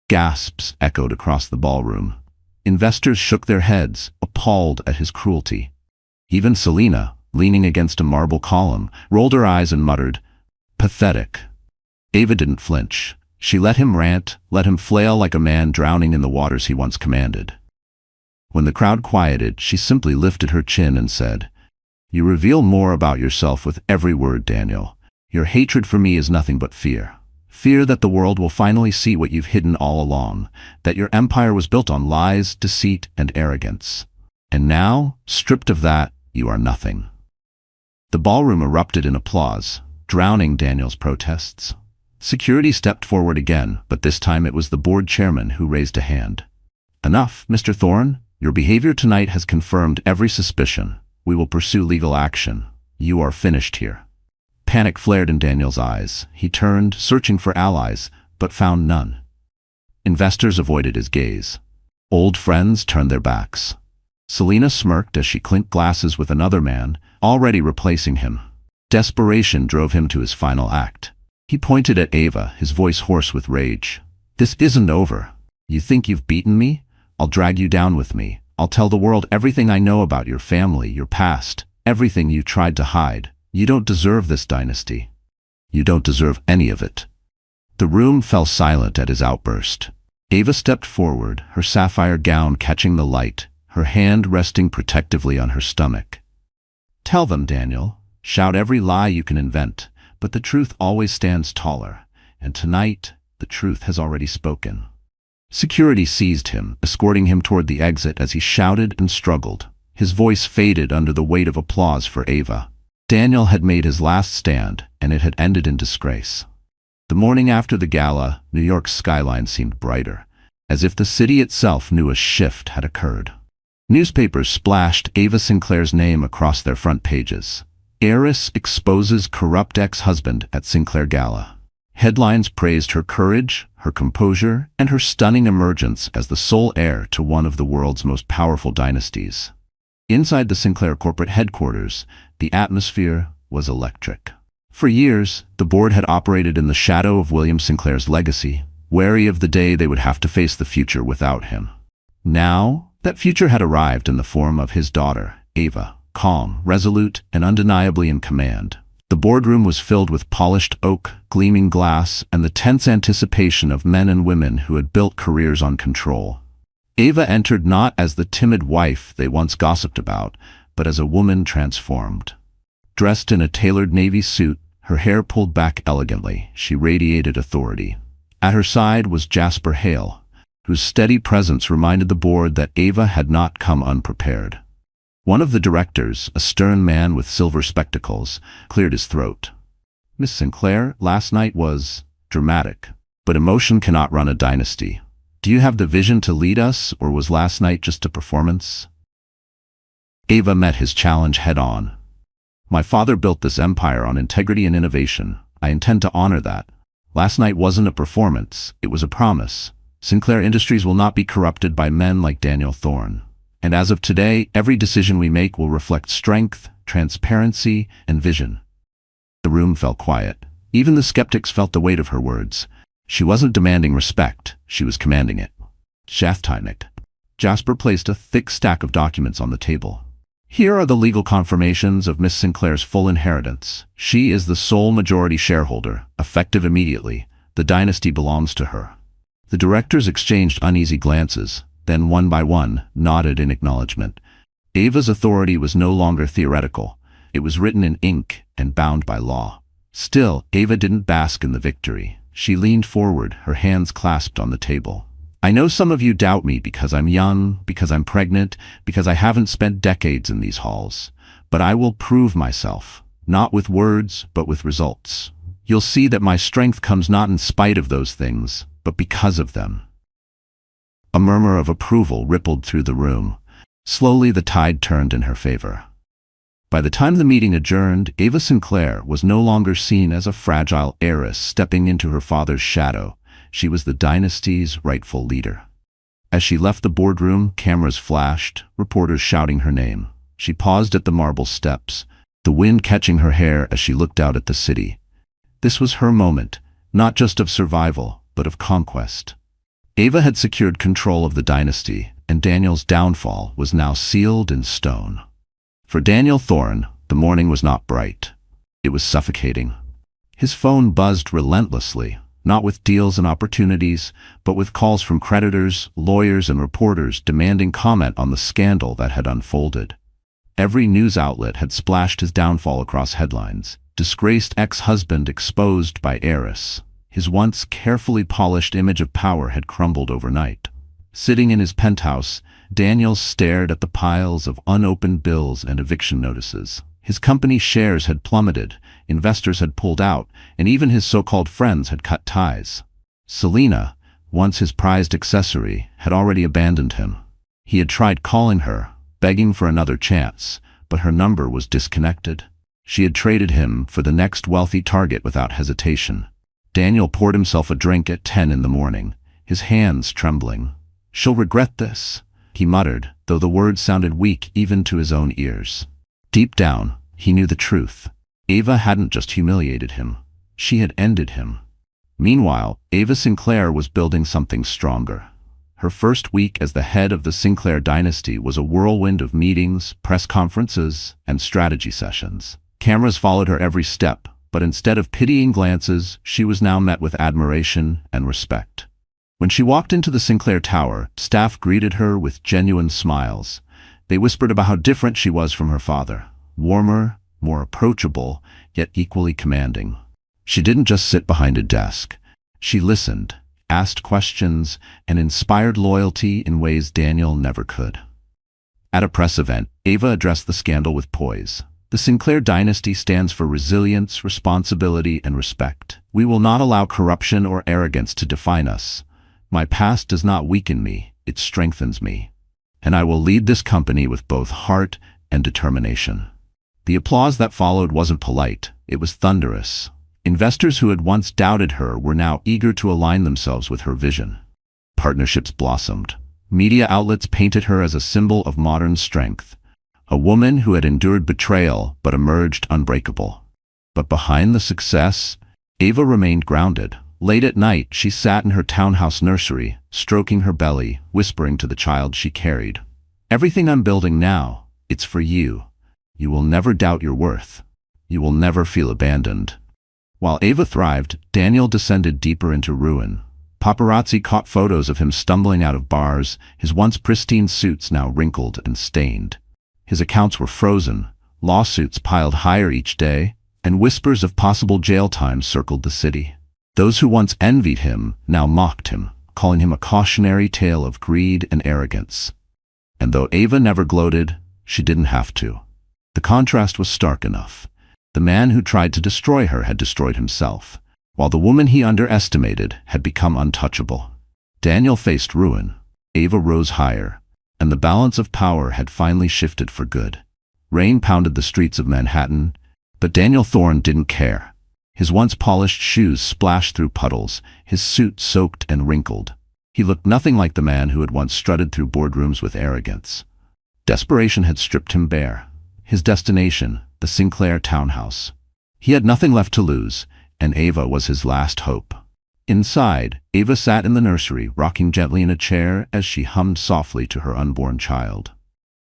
Gasps echoed across the ballroom. Investors shook their heads, appalled at his cruelty. Even Selena, leaning against a marble column, rolled her eyes and muttered, "Pathetic." Ava didn't flinch. She let him rant, let him flail like a man drowning in the waters he once commanded. When the crowd quieted, she simply lifted her chin and said, "You reveal more about yourself with every word, Daniel. Your hatred for me is nothing but fear. Fear that the world will finally see what you've hidden all along, that your empire was built on lies, deceit, and arrogance. And now, stripped of that, you are nothing." The ballroom erupted in applause, drowning Daniel's protests. Security stepped forward again, but this time it was the board chairman who raised a hand. "Enough, Mr. Thorne. Your behavior tonight has confirmed every suspicion. We will pursue legal action. You are finished here." Panic flared in Daniel's eyes. He turned, searching for allies, but found none. Investors avoided his gaze. Old friends turned their backs. Selena smirked as she clinked glasses with another man, already replacing him. Desperation drove him to his final act. He pointed at Ava, his voice hoarse with rage. "This isn't over. You think you've beaten me? I'll drag you down with me. I'll tell the world everything I know about your family, your past, everything you tried to hide. You don't deserve this dynasty. You don't deserve any of it." The room fell silent at his outburst. Ava stepped forward, her sapphire gown catching the light, her hand resting protectively on her stomach. "Tell them, Daniel. Shout every lie you can invent, but the truth always stands taller, and tonight the truth has already spoken." Security seized him, escorting him toward the exit as he shouted and struggled. His voice faded under the weight of applause for Ava. Daniel had made his last stand, and it had ended in disgrace. The morning after the gala, New York's skyline seemed brighter, as if the city itself knew a shift had occurred. Newspapers splashed Ava Sinclair's name across their front pages. "Heiress exposes corrupt ex-husband at Sinclair Gala." Headlines praised her courage, her composure, and her stunning emergence as the sole heir to one of the world's most powerful dynasties. Inside the Sinclair corporate headquarters, the atmosphere was electric. For years, the board had operated in the shadow of William Sinclair's legacy, wary of the day they would have to face the future without him. Now, that future had arrived in the form of his daughter, Ava, calm, resolute, and undeniably in command. The boardroom was filled with polished oak, gleaming glass, and the tense anticipation of men and women who had built careers on control. Ava entered not as the timid wife they once gossiped about, but as a woman transformed. Dressed in a tailored navy suit, her hair pulled back elegantly, she radiated authority. At her side was Jasper Hale, whose steady presence reminded the board that Ava had not come unprepared. One of the directors, a stern man with silver spectacles, cleared his throat. "Miss Sinclair, last night was dramatic, but emotion cannot run a dynasty. Do you have the vision to lead us, or was last night just a performance?" Ava met his challenge head-on. "My father built this empire on integrity and innovation. I intend to honor that. Last night wasn't a performance, it was a promise. Sinclair Industries will not be corrupted by men like Daniel Thorne. And as of today, every decision we make will reflect strength, transparency, and vision." The room fell quiet. Even the skeptics felt the weight of her words. She wasn't demanding respect, she was commanding it. Shafteinig. Jasper placed a thick stack of documents on the table. "Here are the legal confirmations of Miss Sinclair's full inheritance. She is the sole majority shareholder, effective immediately. The dynasty belongs to her." The directors exchanged uneasy glances, then one by one, nodded in acknowledgement. Ava's authority was no longer theoretical. It was written in ink and bound by law. Still, Ava didn't bask in the victory. She leaned forward, her hands clasped on the table. I know some of you doubt me because I'm young, because I'm pregnant, because I haven't spent decades in these halls. But I will prove myself, not with words, but with results. You'll see that my strength comes not in spite of those things, but because of them. A murmur of approval rippled through the room. Slowly the tide turned in her favor. By the time the meeting adjourned, Ava Sinclair was no longer seen as a fragile heiress stepping into her father's shadow. She was the dynasty's rightful leader. As she left the boardroom, cameras flashed, reporters shouting her name. She paused at the marble steps, the wind catching her hair as she looked out at the city. This was her moment, not just of survival, but of conquest. Ava had secured control of the dynasty, and Daniel's downfall was now sealed in stone. For Daniel Thorne, the morning was not bright. It was suffocating. His phone buzzed relentlessly, not with deals and opportunities, but with calls from creditors, lawyers, and reporters demanding comment on the scandal that had unfolded. Every news outlet had splashed his downfall across headlines. Disgraced ex-husband exposed by heiress. His once carefully polished image of power had crumbled overnight. Sitting in his penthouse, Daniel stared at the piles of unopened bills and eviction notices. His company's shares had plummeted, investors had pulled out, and even his so-called friends had cut ties. Selena, once his prized accessory, had already abandoned him. He had tried calling her, begging for another chance, but her number was disconnected. She had traded him for the next wealthy target without hesitation. Daniel poured himself a drink at 10 in the morning, his hands trembling. "She'll regret this," he muttered, though the words sounded weak even to his own ears. Deep down, he knew the truth. Ava hadn't just humiliated him. She had ended him. Meanwhile, Ava Sinclair was building something stronger. Her first week as the head of the Sinclair dynasty was a whirlwind of meetings, press conferences, and strategy sessions. Cameras followed her every step, but instead of pitying glances, she was now met with admiration and respect. When she walked into the Sinclair Tower, staff greeted her with genuine smiles. They whispered about how different she was from her father. Warmer, more approachable, yet equally commanding. She didn't just sit behind a desk. She listened, asked questions, and inspired loyalty in ways Daniel never could. At a press event, Ava addressed the scandal with poise. The Sinclair dynasty stands for resilience, responsibility, and respect. We will not allow corruption or arrogance to define us. My past does not weaken me, it strengthens me. And I will lead this company with both heart and determination. The applause that followed wasn't polite, it was thunderous. Investors who had once doubted her were now eager to align themselves with her vision. Partnerships blossomed. Media outlets painted her as a symbol of modern strength. A woman who had endured betrayal but emerged unbreakable. But behind the success, Ava remained grounded. Late at night, she sat in her townhouse nursery, stroking her belly, whispering to the child she carried. "Everything I'm building now, it's for you. You will never doubt your worth. You will never feel abandoned." While Ava thrived, Daniel descended deeper into ruin. Paparazzi caught photos of him stumbling out of bars, his once pristine suits now wrinkled and stained. His accounts were frozen, lawsuits piled higher each day, and whispers of possible jail time circled the city. Those who once envied him now mocked him, calling him a cautionary tale of greed and arrogance. And though Ava never gloated, she didn't have to. The contrast was stark enough. The man who tried to destroy her had destroyed himself, while the woman he underestimated had become untouchable. Daniel faced ruin. Ava rose higher, and the balance of power had finally shifted for good. Rain pounded the streets of Manhattan, but Daniel Thorne didn't care. His once polished shoes splashed through puddles, his suit soaked and wrinkled. He looked nothing like the man who had once strutted through boardrooms with arrogance. Desperation had stripped him bare. His destination, the Sinclair townhouse. He had nothing left to lose, and Ava was his last hope. Inside, Ava sat in the nursery, rocking gently in a chair as she hummed softly to her unborn child.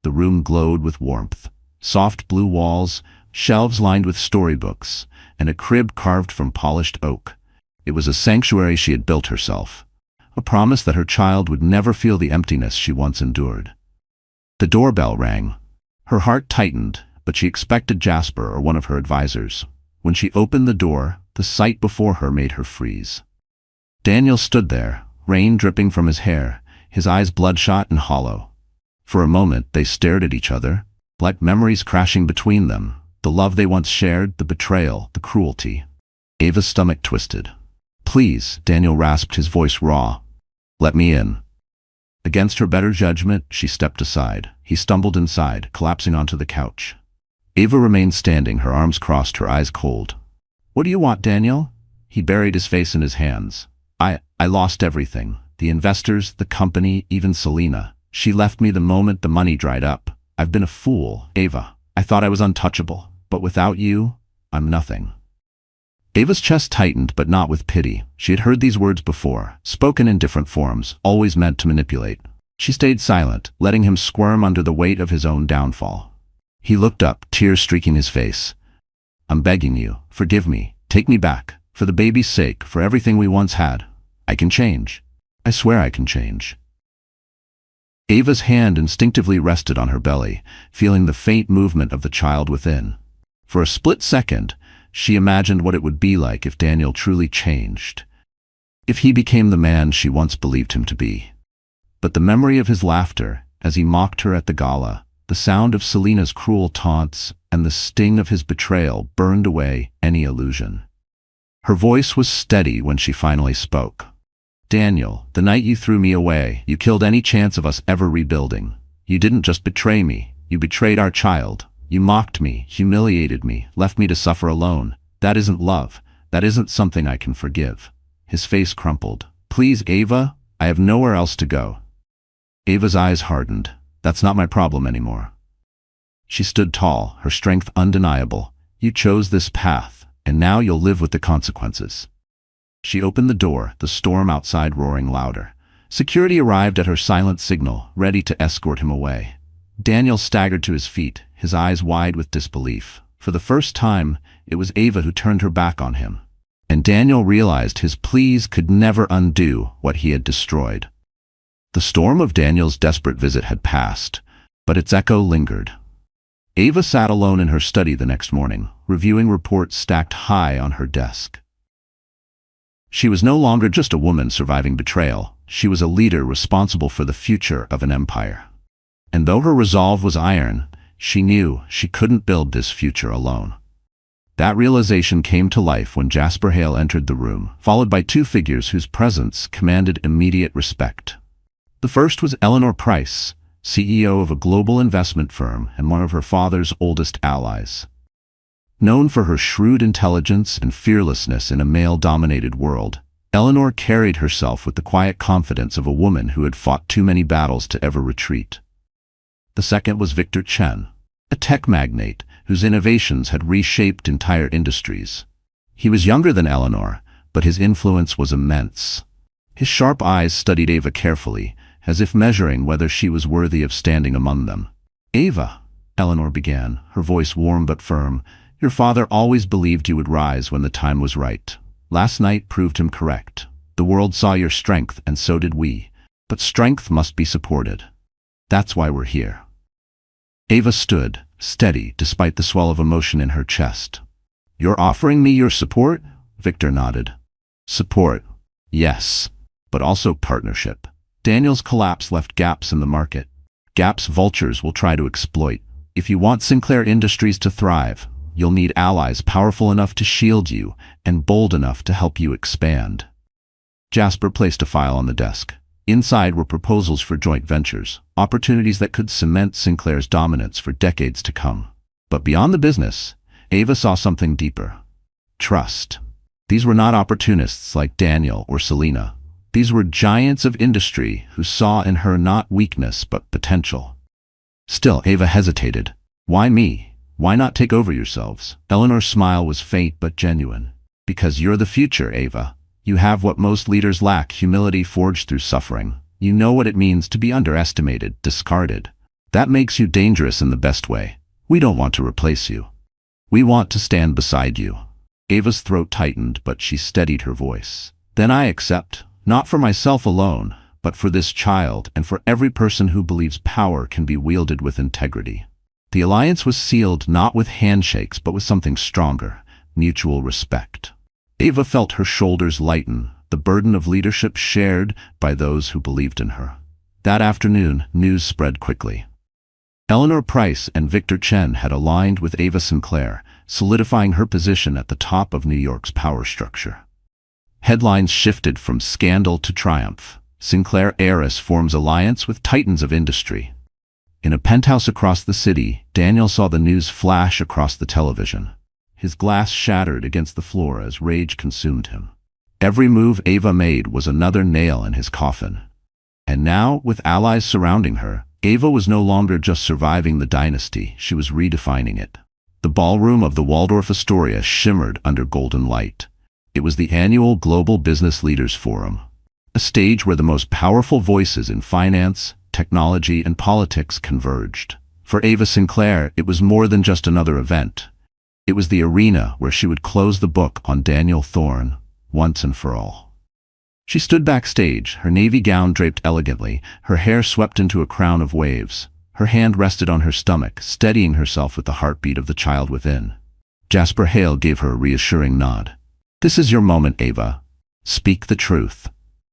The room glowed with warmth. Soft blue walls, shelves lined with storybooks, and a crib carved from polished oak. It was a sanctuary she had built herself, a promise that her child would never feel the emptiness she once endured. The doorbell rang. Her heart tightened, but she expected Jasper or one of her advisors. When she opened the door, the sight before her made her freeze. Daniel stood there, rain dripping from his hair, his eyes bloodshot and hollow. For a moment they stared at each other, like memories crashing between them, the love they once shared, the betrayal, the cruelty. Ava's stomach twisted. "Please," Daniel rasped, his voice raw. "Let me in." Against her better judgment, she stepped aside. He stumbled inside, collapsing onto the couch. Ava remained standing, her arms crossed, her eyes cold. "What do you want, Daniel?" He buried his face in his hands. I lost everything. The investors, the company, even Selena. She left me the moment the money dried up. I've been a fool, Ava. I thought I was untouchable. But without you, I'm nothing. Ava's chest tightened, but not with pity. She had heard these words before, spoken in different forms, always meant to manipulate. She stayed silent, letting him squirm under the weight of his own downfall. He looked up, tears streaking his face. "I'm begging you, forgive me, take me back. For the baby's sake, for everything we once had. I can change. I swear I can change." Ava's hand instinctively rested on her belly, feeling the faint movement of the child within. For a split second, she imagined what it would be like if Daniel truly changed. If he became the man she once believed him to be. But the memory of his laughter, as he mocked her at the gala, the sound of Selena's cruel taunts, and the sting of his betrayal burned away any illusion. Her voice was steady when she finally spoke. "Daniel, the night you threw me away, you killed any chance of us ever rebuilding. You didn't just betray me, you betrayed our child. You mocked me, humiliated me, left me to suffer alone. That isn't love. That isn't something I can forgive." His face crumpled. "Please, Ava, I have nowhere else to go." Ava's eyes hardened. "That's not my problem anymore." She stood tall, her strength undeniable. "You chose this path, and now you'll live with the consequences." She opened the door, the storm outside roaring louder. Security arrived at her silent signal, ready to escort him away. Daniel staggered to his feet, his eyes wide with disbelief. For the first time, it was Ava who turned her back on him. And Daniel realized his pleas could never undo what he had destroyed. The storm of Daniel's desperate visit had passed, but its echo lingered. Ava sat alone in her study the next morning, reviewing reports stacked high on her desk. She was no longer just a woman surviving betrayal. She was a leader responsible for the future of an empire. And though her resolve was iron, she knew she couldn't build this future alone. That realization came to life when Jasper Hale entered the room, followed by two figures whose presence commanded immediate respect. The first was Eleanor Price, CEO of a global investment firm and one of her father's oldest allies. Known for her shrewd intelligence and fearlessness in a male-dominated world, Eleanor carried herself with the quiet confidence of a woman who had fought too many battles to ever retreat. The second was Victor Chen, a tech magnate whose innovations had reshaped entire industries. He was younger than Eleanor, but his influence was immense. His sharp eyes studied Ava carefully, as if measuring whether she was worthy of standing among them. "Ava," Eleanor began, her voice warm but firm, "your father always believed you would rise when the time was right. Last night proved him correct. The world saw your strength, and so did we. But strength must be supported. That's why we're here." Ava stood, steady despite the swell of emotion in her chest. "You're offering me your support?" Victor nodded. "Support, yes, but also partnership." Daniel's collapse left gaps in the market. Gaps vultures will try to exploit. If you want Sinclair Industries to thrive, you'll need allies powerful enough to shield you and bold enough to help you expand. Jasper placed a file on the desk. Inside were proposals for joint ventures, opportunities that could cement Sinclair's dominance for decades to come. But beyond the business, Ava saw something deeper. Trust. These were not opportunists like Daniel or Selena. These were giants of industry who saw in her not weakness but potential. Still, Ava hesitated. "Why me? Why not take over yourselves?" Eleanor's smile was faint but genuine. "Because you're the future, Ava. You have what most leaders lack, humility forged through suffering. You know what it means to be underestimated, discarded. That makes you dangerous in the best way. We don't want to replace you. We want to stand beside you." Ava's throat tightened, but she steadied her voice. "Then I accept, not for myself alone, but for this child and for every person who believes power can be wielded with integrity." The alliance was sealed not with handshakes but with something stronger: mutual respect. Ava felt her shoulders lighten, the burden of leadership shared by those who believed in her. That afternoon, news spread quickly. Eleanor Price and Victor Chen had aligned with Ava Sinclair, solidifying her position at the top of New York's power structure. Headlines shifted from scandal to triumph. Sinclair heiress forms alliance with titans of industry. In a penthouse across the city, Daniel saw the news flash across the television. His glass shattered against the floor as rage consumed him. Every move Ava made was another nail in his coffin. And now, with allies surrounding her, Ava was no longer just surviving the dynasty, she was redefining it. The ballroom of the Waldorf Astoria shimmered under golden light. It was the annual Global Business Leaders Forum, a stage where the most powerful voices in finance, technology, and politics converged. For Ava Sinclair, it was more than just another event. It was the arena where she would close the book on Daniel Thorne, once and for all. She stood backstage, her navy gown draped elegantly, her hair swept into a crown of waves. Her hand rested on her stomach, steadying herself with the heartbeat of the child within. Jasper Hale gave her a reassuring nod. "This is your moment, Ava. Speak the truth.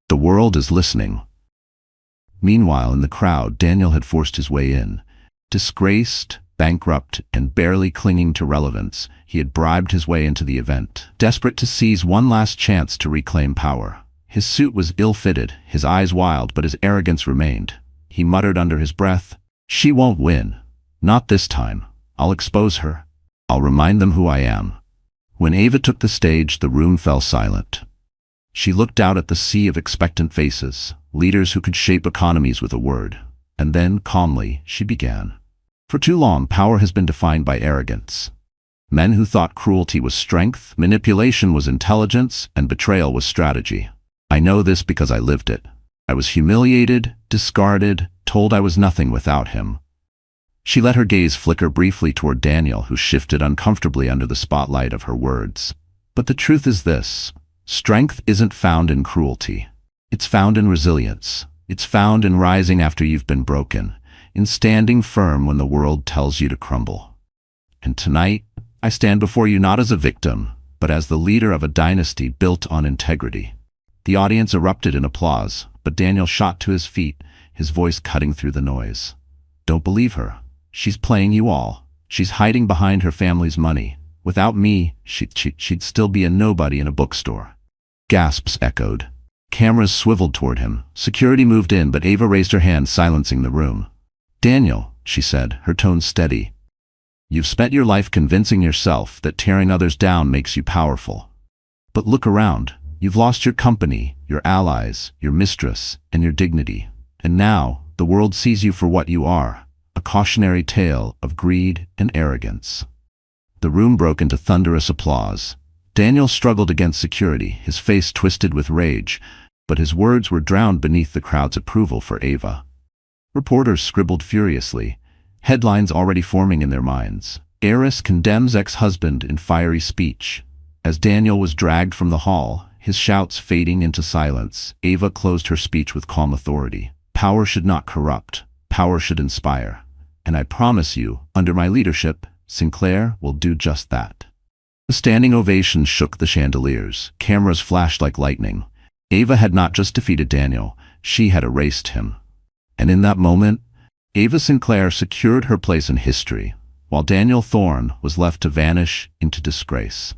The world is listening." Meanwhile, in the crowd, Daniel had forced his way in. Disgraced, bankrupt, and barely clinging to relevance, he had bribed his way into the event, desperate to seize one last chance to reclaim power. His suit was ill-fitted, his eyes wild, but his arrogance remained. He muttered under his breath, "She won't win. Not this time. I'll expose her. I'll remind them who I am." When Ava took the stage, the room fell silent. She looked out at the sea of expectant faces, leaders who could shape economies with a word. And then, calmly, she began. For too long, power has been defined by arrogance. Men who thought cruelty was strength, manipulation was intelligence, and betrayal was strategy. I know this because I lived it. I was humiliated, discarded, told I was nothing without him. She let her gaze flicker briefly toward Daniel, who shifted uncomfortably under the spotlight of her words. But the truth is this: strength isn't found in cruelty. It's found in resilience. It's found in rising after you've been broken, in standing firm when the world tells you to crumble. And tonight, I stand before you not as a victim, but as the leader of a dynasty built on integrity. The audience erupted in applause, but Daniel shot to his feet, his voice cutting through the noise. "Don't believe her. She's playing you all. She's hiding behind her family's money. Without me, she'd still be a nobody in a bookstore." Gasps echoed. Cameras swiveled toward him. Security moved in, but Ava raised her hand, silencing the room. "Daniel," she said, her tone steady. "You've spent your life convincing yourself that tearing others down makes you powerful. But look around. You've lost your company, your allies, your mistress, and your dignity. And now, the world sees you for what you are, a cautionary tale of greed and arrogance." The room broke into thunderous applause. Daniel struggled against security, his face twisted with rage, but his words were drowned beneath the crowd's approval for Ava. Reporters scribbled furiously, headlines already forming in their minds. "Heiress condemns ex-husband in fiery speech." As Daniel was dragged from the hall, his shouts fading into silence, Ava closed her speech with calm authority. "Power should not corrupt. Power should inspire. And I promise you, under my leadership, Sinclair will do just that." The standing ovation shook the chandeliers. Cameras flashed like lightning. Ava had not just defeated Daniel, she had erased him. And in that moment, Ava Sinclair secured her place in history, while Daniel Thorne was left to vanish into disgrace.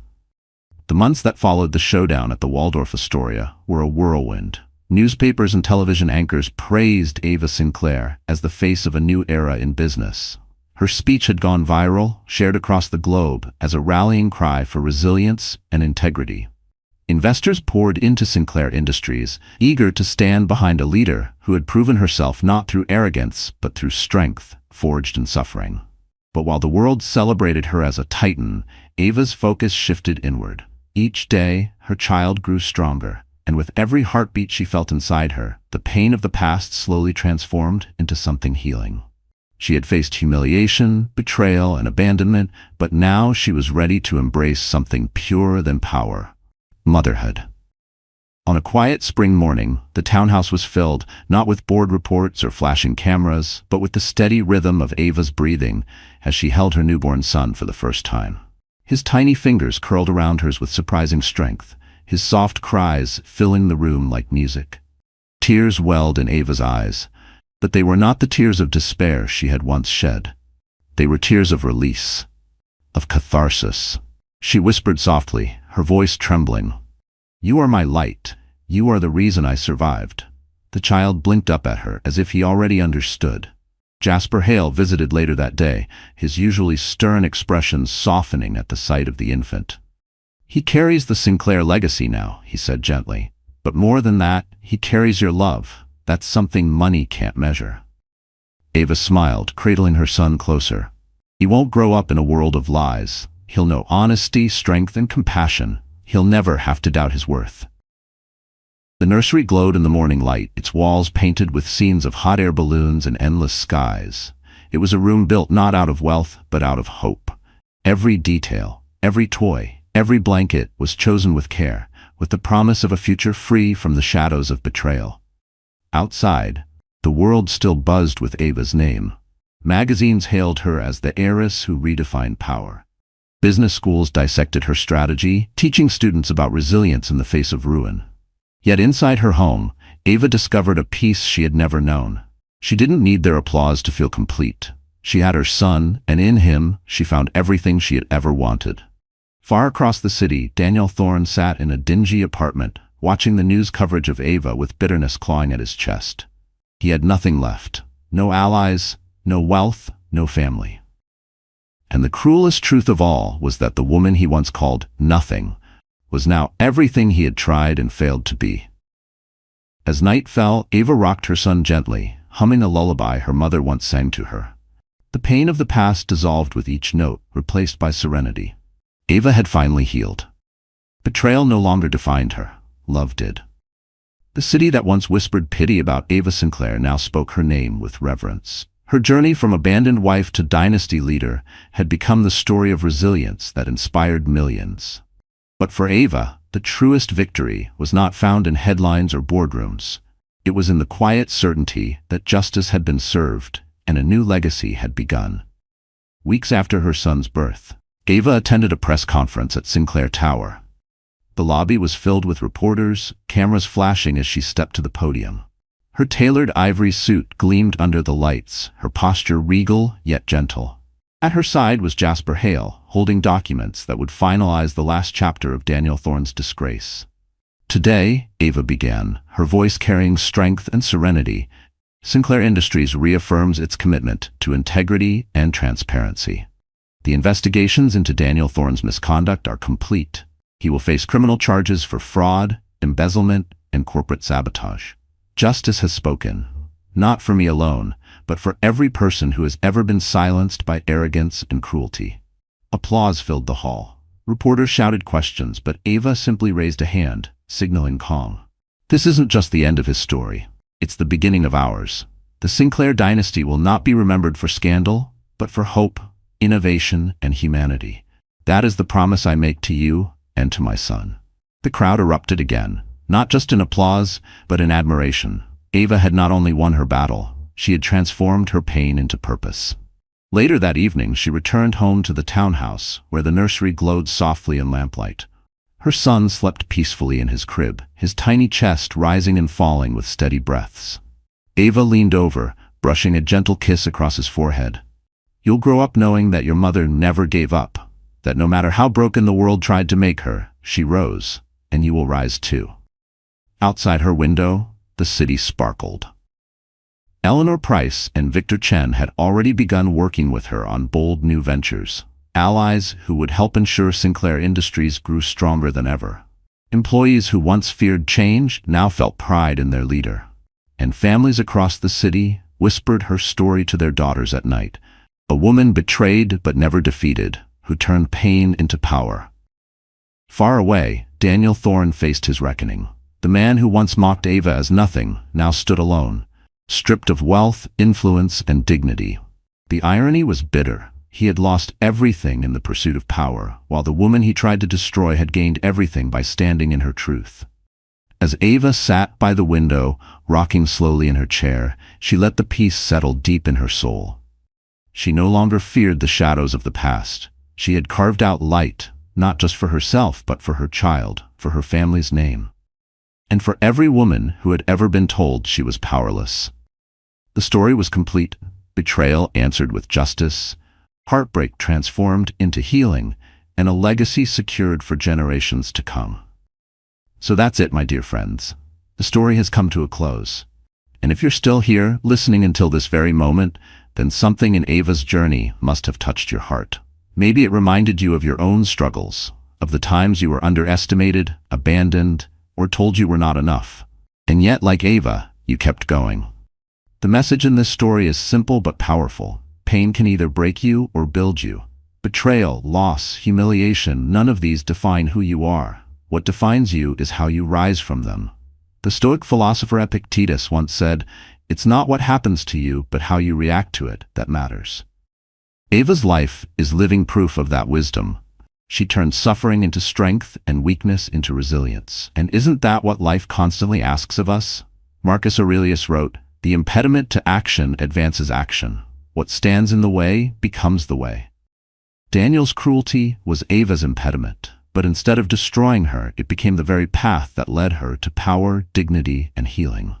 The months that followed the showdown at the Waldorf Astoria were a whirlwind. Newspapers and television anchors praised Ava Sinclair as the face of a new era in business. Her speech had gone viral, shared across the globe as a rallying cry for resilience and integrity. Investors poured into Sinclair Industries, eager to stand behind a leader who had proven herself not through arrogance but through strength, forged in suffering. But while the world celebrated her as a titan, Ava's focus shifted inward. Each day, her child grew stronger, and with every heartbeat she felt inside her, the pain of the past slowly transformed into something healing. She had faced humiliation, betrayal, and abandonment, but now she was ready to embrace something purer than power: motherhood. On a quiet spring morning, the townhouse was filled, not with board reports or flashing cameras, but with the steady rhythm of Ava's breathing as she held her newborn son for the first time. His tiny fingers curled around hers with surprising strength, his soft cries filling the room like music. Tears welled in Ava's eyes, but they were not the tears of despair she had once shed. They were tears of release, of catharsis. She whispered softly, her voice trembling, "You are my light. You are the reason I survived." The child blinked up at her as if he already understood. Jasper Hale visited later that day, his usually stern expression softening at the sight of the infant. "He carries the Sinclair legacy now," he said gently. "But more than that, he carries your love. That's something money can't measure." Ava smiled, cradling her son closer. "He won't grow up in a world of lies. He'll know honesty, strength, and compassion. He'll never have to doubt his worth." The nursery glowed in the morning light, its walls painted with scenes of hot air balloons and endless skies. It was a room built not out of wealth, but out of hope. Every detail, every toy, every blanket was chosen with care, with the promise of a future free from the shadows of betrayal. Outside, the world still buzzed with Ava's name. Magazines hailed her as the heiress who redefined power. Business schools dissected her strategy, teaching students about resilience in the face of ruin. Yet inside her home, Ava discovered a peace she had never known. She didn't need their applause to feel complete. She had her son, and in him, she found everything she had ever wanted. Far across the city, Daniel Thorne sat in a dingy apartment, watching the news coverage of Ava with bitterness clawing at his chest. He had nothing left. No allies, no wealth, no family. And the cruelest truth of all was that the woman he once called nothing was now everything he had tried and failed to be. As night fell, Ava rocked her son gently, humming a lullaby her mother once sang to her. The pain of the past dissolved with each note, replaced by serenity. Ava had finally healed. Betrayal no longer defined her. Love did. The city that once whispered pity about Ava Sinclair now spoke her name with reverence. Her journey from abandoned wife to Dynasty leader had become the story of resilience that inspired millions. But for Ava, the truest victory was not found in headlines or boardrooms. It was in the quiet certainty that justice had been served and a new legacy had begun. Weeks after her son's birth, Ava attended a press conference at Sinclair Tower. The lobby was filled with reporters, cameras flashing as she stepped to the podium. Her tailored ivory suit gleamed under the lights, her posture regal yet gentle. At her side was Jasper Hale, holding documents that would finalize the last chapter of Daniel Thorne's disgrace. "Today," Ava began, her voice carrying strength and serenity, "Sinclair Industries reaffirms its commitment to integrity and transparency. The investigations into Daniel Thorne's misconduct are complete. He will face criminal charges for fraud, embezzlement, and corporate sabotage. Justice has spoken, not for me alone, but for every person who has ever been silenced by arrogance and cruelty." Applause filled the hall. Reporters shouted questions, but Ava simply raised a hand, signaling calm. "This isn't just the end of his story. It's the beginning of ours. The Sinclair dynasty will not be remembered for scandal, but for hope, innovation, and humanity. That is the promise I make to you and to my son." The crowd erupted again, not just in applause, but in admiration. Ava had not only won her battle, she had transformed her pain into purpose. Later that evening, she returned home to the townhouse, where the nursery glowed softly in lamplight. Her son slept peacefully in his crib, his tiny chest rising and falling with steady breaths. Ava leaned over, brushing a gentle kiss across his forehead. "You'll grow up knowing that your mother never gave up, that no matter how broken the world tried to make her, she rose, and you will rise too." Outside her window, the city sparkled. Eleanor Price and Victor Chen had already begun working with her on bold new ventures, allies who would help ensure Sinclair Industries grew stronger than ever. Employees who once feared change now felt pride in their leader. And families across the city whispered her story to their daughters at night, a woman betrayed but never defeated, who turned pain into power. Far away, Daniel Thorne faced his reckoning. The man who once mocked Ava as nothing now stood alone, stripped of wealth, influence, and dignity. The irony was bitter. He had lost everything in the pursuit of power, while the woman he tried to destroy had gained everything by standing in her truth. As Ava sat by the window, rocking slowly in her chair, she let the peace settle deep in her soul. She no longer feared the shadows of the past. She had carved out light, not just for herself, but for her child, for her family's name, and for every woman who had ever been told she was powerless. The story was complete. Betrayal answered with justice, heartbreak transformed into healing, and a legacy secured for generations to come. So that's it, my dear friends. The story has come to a close. And if you're still here, listening until this very moment, then something in Ava's journey must have touched your heart. Maybe it reminded you of your own struggles, of the times you were underestimated, abandoned, or told you were not enough. And yet, like Ava, you kept going. The message in this story is simple but powerful. Pain can either break you or build you. Betrayal, loss, humiliation, none of these define who you are. What defines you is how you rise from them. The Stoic philosopher Epictetus once said, "It's not what happens to you, but how you react to it that matters." Ava's life is living proof of that wisdom. She turned suffering into strength and weakness into resilience. And isn't that what life constantly asks of us? Marcus Aurelius wrote, "The impediment to action advances action. What stands in the way becomes the way." Daniel's cruelty was Ava's impediment, but instead of destroying her, it became the very path that led her to power, dignity, and healing.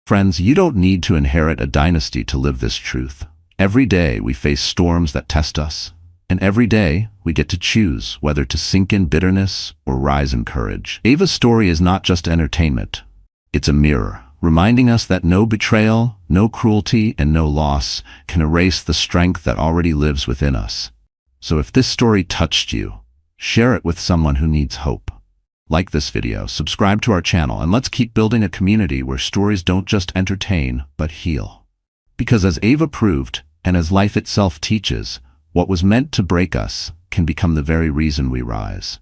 Friends, you don't need to inherit a dynasty to live this truth. Every day we face storms that test us, and every day we get to choose whether to sink in bitterness or rise in courage. Ava's story is not just entertainment. It's a mirror, reminding us that no betrayal, no cruelty, and no loss can erase the strength that already lives within us. So if this story touched you, share it with someone who needs hope. Like this video, subscribe to our channel, and let's keep building a community where stories don't just entertain, but heal. Because as Ava proved, and as life itself teaches, what was meant to break us can become the very reason we rise.